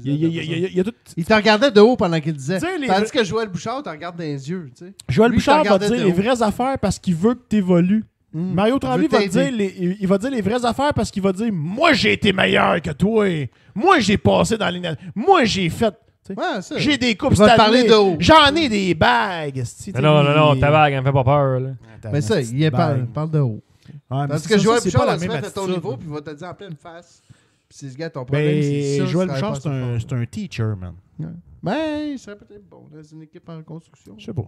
Il te regardait de haut pendant qu'il disait. Tandis que Joël Bouchard te regarde dans les yeux. T'sais. Joël Bouchard va dire les vraies affaires parce qu'il veut que tu évolues. Mario Tremblay va dire les vraies affaires parce qu'il va dire moi j'ai été meilleur que toi. Moi j'ai passé dans les... Moi j'ai fait... Ouais, ça. J'ai des coupes parler de haut. J'en ai des bagues. Non, ta bague, elle me fait pas peur. Là. Mais ça, il parle de haut. Ouais, parce que Joël Bouchard va se mettre à ton niveau puis il va te dire en pleine face. Puis si ce gars ton problème, c'est ça. Joël Bouchard, c'est un teacher, man. Ouais. Ben, il serait peut-être bon dans une équipe en construction. Je sais pas.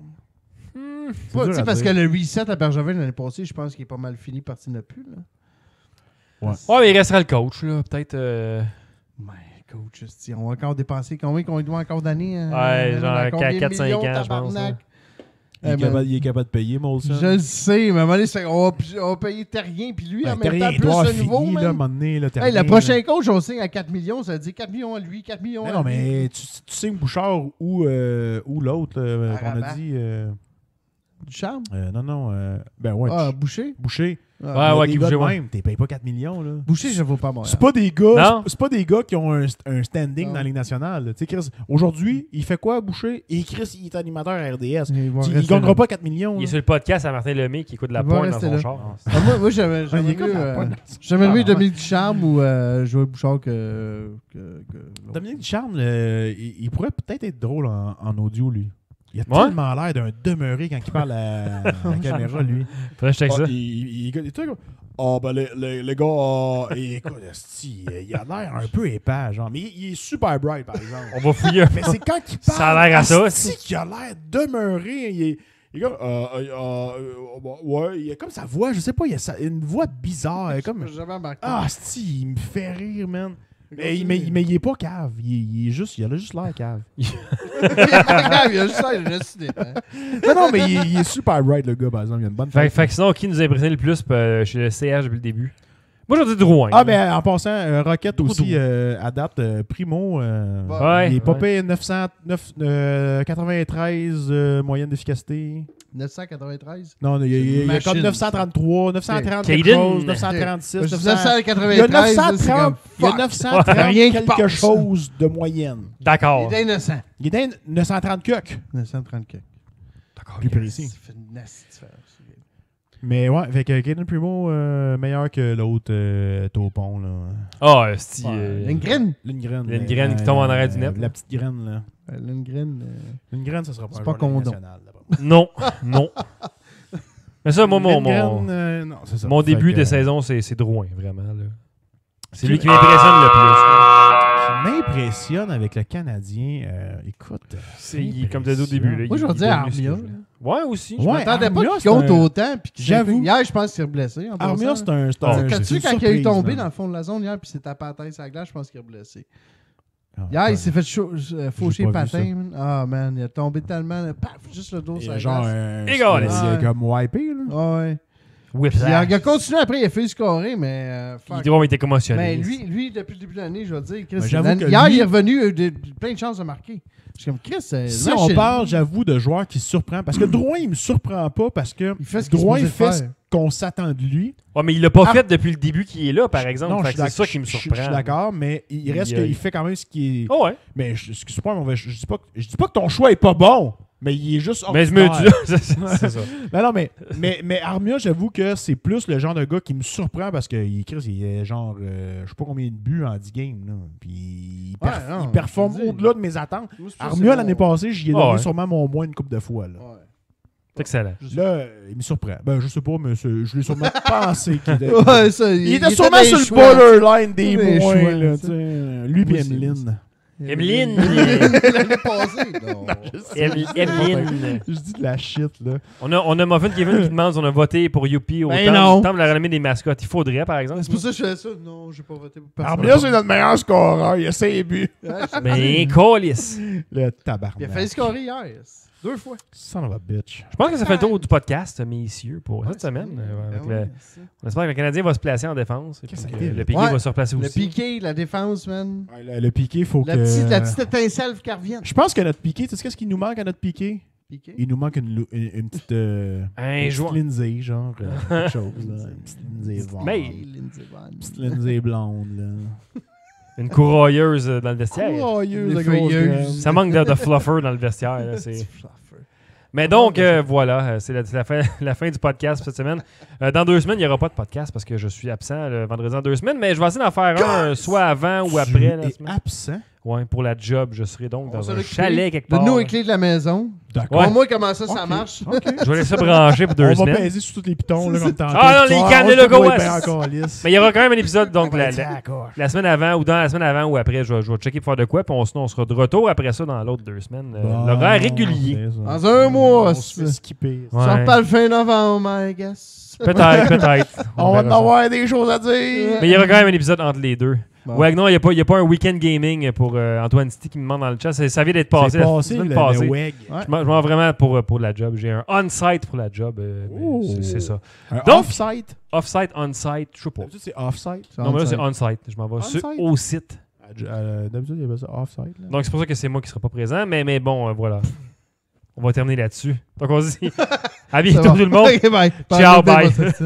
Parce que le reset à Bergevin l'année passée, je pense qu'il est pas mal fini, parti ne plus. Ouais, mais il restera le coach, là. Peut-être. Coach, on va encore dépenser combien qu'on doit encore d'années? Ouais, genre 4-5 ans, je pense. Il est capable de payer, Molson. Je le sais, mais à un moment donné, on va payer Terrien, puis lui, en même temps, plus de nouveau. Le prochain coach, on signe à 4 millions, ça veut dire 4 millions à lui, 4 millions à lui. Non, mais tu signes Bouchard ou l'autre, qu'on a dit... Ducharme? Non. Ben ouais. Ah, Boucher? Boucher. Qui Boucher, même. Tu payes pas 4 millions, là. Boucher, je ne vaux pas moi. C'est pas des gars. C'est pas des gars qui ont un standing dans la Ligue nationale. Tu sais, Chris, aujourd'hui, il fait quoi, Boucher? Et Chris, il est animateur à RDS. Il gagnera pas 4 millions. Il est sur le podcast à Martin Lemay qui écoute la pointe dans son char. Moi, j'aimerais mieux Dominique Ducharme ou Joël Bouchard que Dominique Ducharme, il pourrait peut-être être drôle en audio, lui. Il a tellement l'air d'un demeuré quand il parle à la caméra, lui. Faudrait que je check ça. Les gars, écoute, il a l'air un peu épais, genre. Mais il est super bright, par exemple. On va fouiller. Mais c'est quand il parle. Ça a l'air à ça. Il a l'air demeuré. Il est comme. Il a comme sa voix, je sais pas, il a une voix bizarre. Comme, jamais remarqué. il me fait rire, man. Mais il est pas cave. Il a juste l'air cave. Il a juste ça, il a juste Non, mais il est super bright, le gars, par exemple. Il a une bonne Fait que sinon, qui nous a impressionné le plus chez le CH depuis le début? Moi, j'en dis Drouin. Ah, mais en passant, Rocket aussi, à date, Primo, il est popé 993 moyenne d'efficacité. 993? Non, il y a comme 933, 930 quelque Caden. chose, 936, 993. Il y a 930, Rien qui quelque passe. chose de moyenne. D'accord. Il est innocent. Il est dans 930 cucs. 930. Plus précis. Ça fait une nasty différence. Mais ouais, avec Caden Primo, meilleur que l'autre Taupon, là. Ah, c'est... Lindgren. Lindgren qui tombe en arrière du net. La petite graine, là. Lindgren, ça sera pas c'est un pas joueur condom. national, là-bas. Non. Mais ça, moi, non, c'est ça. mon Fait début que, de saison, c'est Drouin, vraiment. Là. C'est lui qui m'impressionne le qui m'impressionne avec le Canadien, écoute... plus. Comme tu as dit au début. Là, Moi, je vais dire Armia. Ouais, aussi. Je m'attendais pas Armia, qu'il compte autant. J'avoue. Hier, je pense qu'il est blessé. Armia, c'est un... Quand c'est une il est tombé surprise, dans le fond de la zone hier, puis s'est tapé la tête sur la glace, je pense qu'il est blessé. Hier, il s'est fait faucher le patin. Ah, man, il a tombé tellement. Paf, juste le dos sur la genre glace. Égalé. c'est comme wipé, là. Ah, ouais. Whip. Puis, il a continué après, il a fait scorer, mais. Fuck. Drouin était commotionné. Mais lui, depuis le début de l'année, je vais dire, Chris, j'avoue que hier, lui- il est revenu plein de chances de marquer. Je suis comme, Chris, Si on parle, j'avoue, de joueurs qui surprend, parce que Drouin, il me surprend pas, parce que Il fait ce qu'il est Drouin supposé fait ce faire. qu'on s'attend de lui. Ouais, mais il l'a pas fait depuis le début qu'il est là, par exemple. Non, Fait que c'est ça qui me Je surprend. suis d'accord, mais il reste qu'il fait quand même ce qui est... Oh, ouais. Mais excuse-moi, mais je dis pas que ton choix est pas bon, mais il est juste Mais je me ordinaire. dis, c'est ça. Non, mais Armia, j'avoue que c'est plus le genre de gars qui me surprend parce qu'il est genre, je sais pas combien de buts en 10 games. Là. Puis il performe au-delà de mes attentes. Armia, l'année passée, j'y ai donné sûrement mon moins une couple de fois. Là. Ouais. C'est excellent. Là, il me surprend. Ben, je sais pas, mais je l'ai sûrement pensé qu'il était. Ouais, ça, Il était sûrement dans sur les le choix. borderline des Des moins. choix, Là, ça. t'sais. Lui et Emeline. Emeline. L'année passée. Non. Emeline. Je dis de la shit, là. On a Muffin Kevin qui demande si on a voté pour Youpi au Ben non. temps de la renommée des mascottes. Il faudrait, par exemple. C'est pour ça que je fais ça. Non, j'ai pas voté pour personne. Armia, c'est notre meilleur scoreur. Il a 5 buts. Mais colis. Le tabarnak. Il a failli scorer hier. 2 fois. Son of a bitch. Je pense que ça fait le tour du podcast, messieurs, pour cette semaine. Avec on espère que le Canadien va se placer en défense. Et puis que le Piqué va se replacer Le aussi. piqué, la défense, man. Ouais, le piqué, faut La que... petite étincelle qui revienne. Je pense que notre piqué, tu sais qu'est-ce qui nous manque à notre piqué? Piqué. Il nous manque une petite... Un une joueur. petite Lindsay, genre. Quelque chose, là. Une petite Lindsay blonde. Mais- Lindsey Vonn. Une petite Lindsay blonde, là. Une courailleuse dans le vestiaire. Courailleuse, Des de grosse feuilleuses. graine. Ça manque de fluffer dans le vestiaire. Là, c'est... Mais donc, voilà, c'est la fin du podcast pour cette semaine. Dans 2 semaines, il n'y aura pas de podcast parce que je suis absent le vendredi dans 2 semaines, mais je vais essayer d'en faire un soit avant ou après la Tu es semaine. absent? Ouais, pour la job, je serai donc dans s'en un occupe. chalet quelque part. Donne-nous les clés de la maison. D'accord. Dis-moi comment ça Ok. marche. Je vais laisser ça brancher pour 2 On va semaines. peser sur tous les pitons, là, comme tantôt. Ah non, les cannes, les logos, ouais. Mais il y aura quand même un épisode, donc la semaine avant ou dans la semaine avant ou après, je vais checker pour faire de quoi, puis sinon on sera de retour après ça dans l'autre 2 semaines. L'horaire régulier. Dans un mois. On se fait skipper. Ouais. Ça repart le fin novembre, I guess. Peut-être. On va en verra ça. avoir des choses à dire. Mais il y aura quand même un épisode entre les deux. Bon. Ouais, non, il n'y a pas un week-end gaming pour Antoine City qui me demande dans le chat. Ça vient d'être passé. C'est la passé, semaine le passée. WEG. Ouais. Je m'en vraiment pour la job. J'ai un on-site pour la job. mais Oh. c'est ça. Un Donc- off-site. Off-site, on-site, je sais pas. D'habitude, c'est off-site. Non, mais là, c'est on-site. Je m'en vais On-site? au site. D'habitude, il y avait ça off-site. là. Donc, c'est pour ça que c'est moi qui ne serai pas présent. Mais bon, voilà. On va terminer là-dessus. Donc, on se dit à bientôt tout le monde. Ok, bye. Ciao, Parlez bye. de votre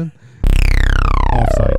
Off-site.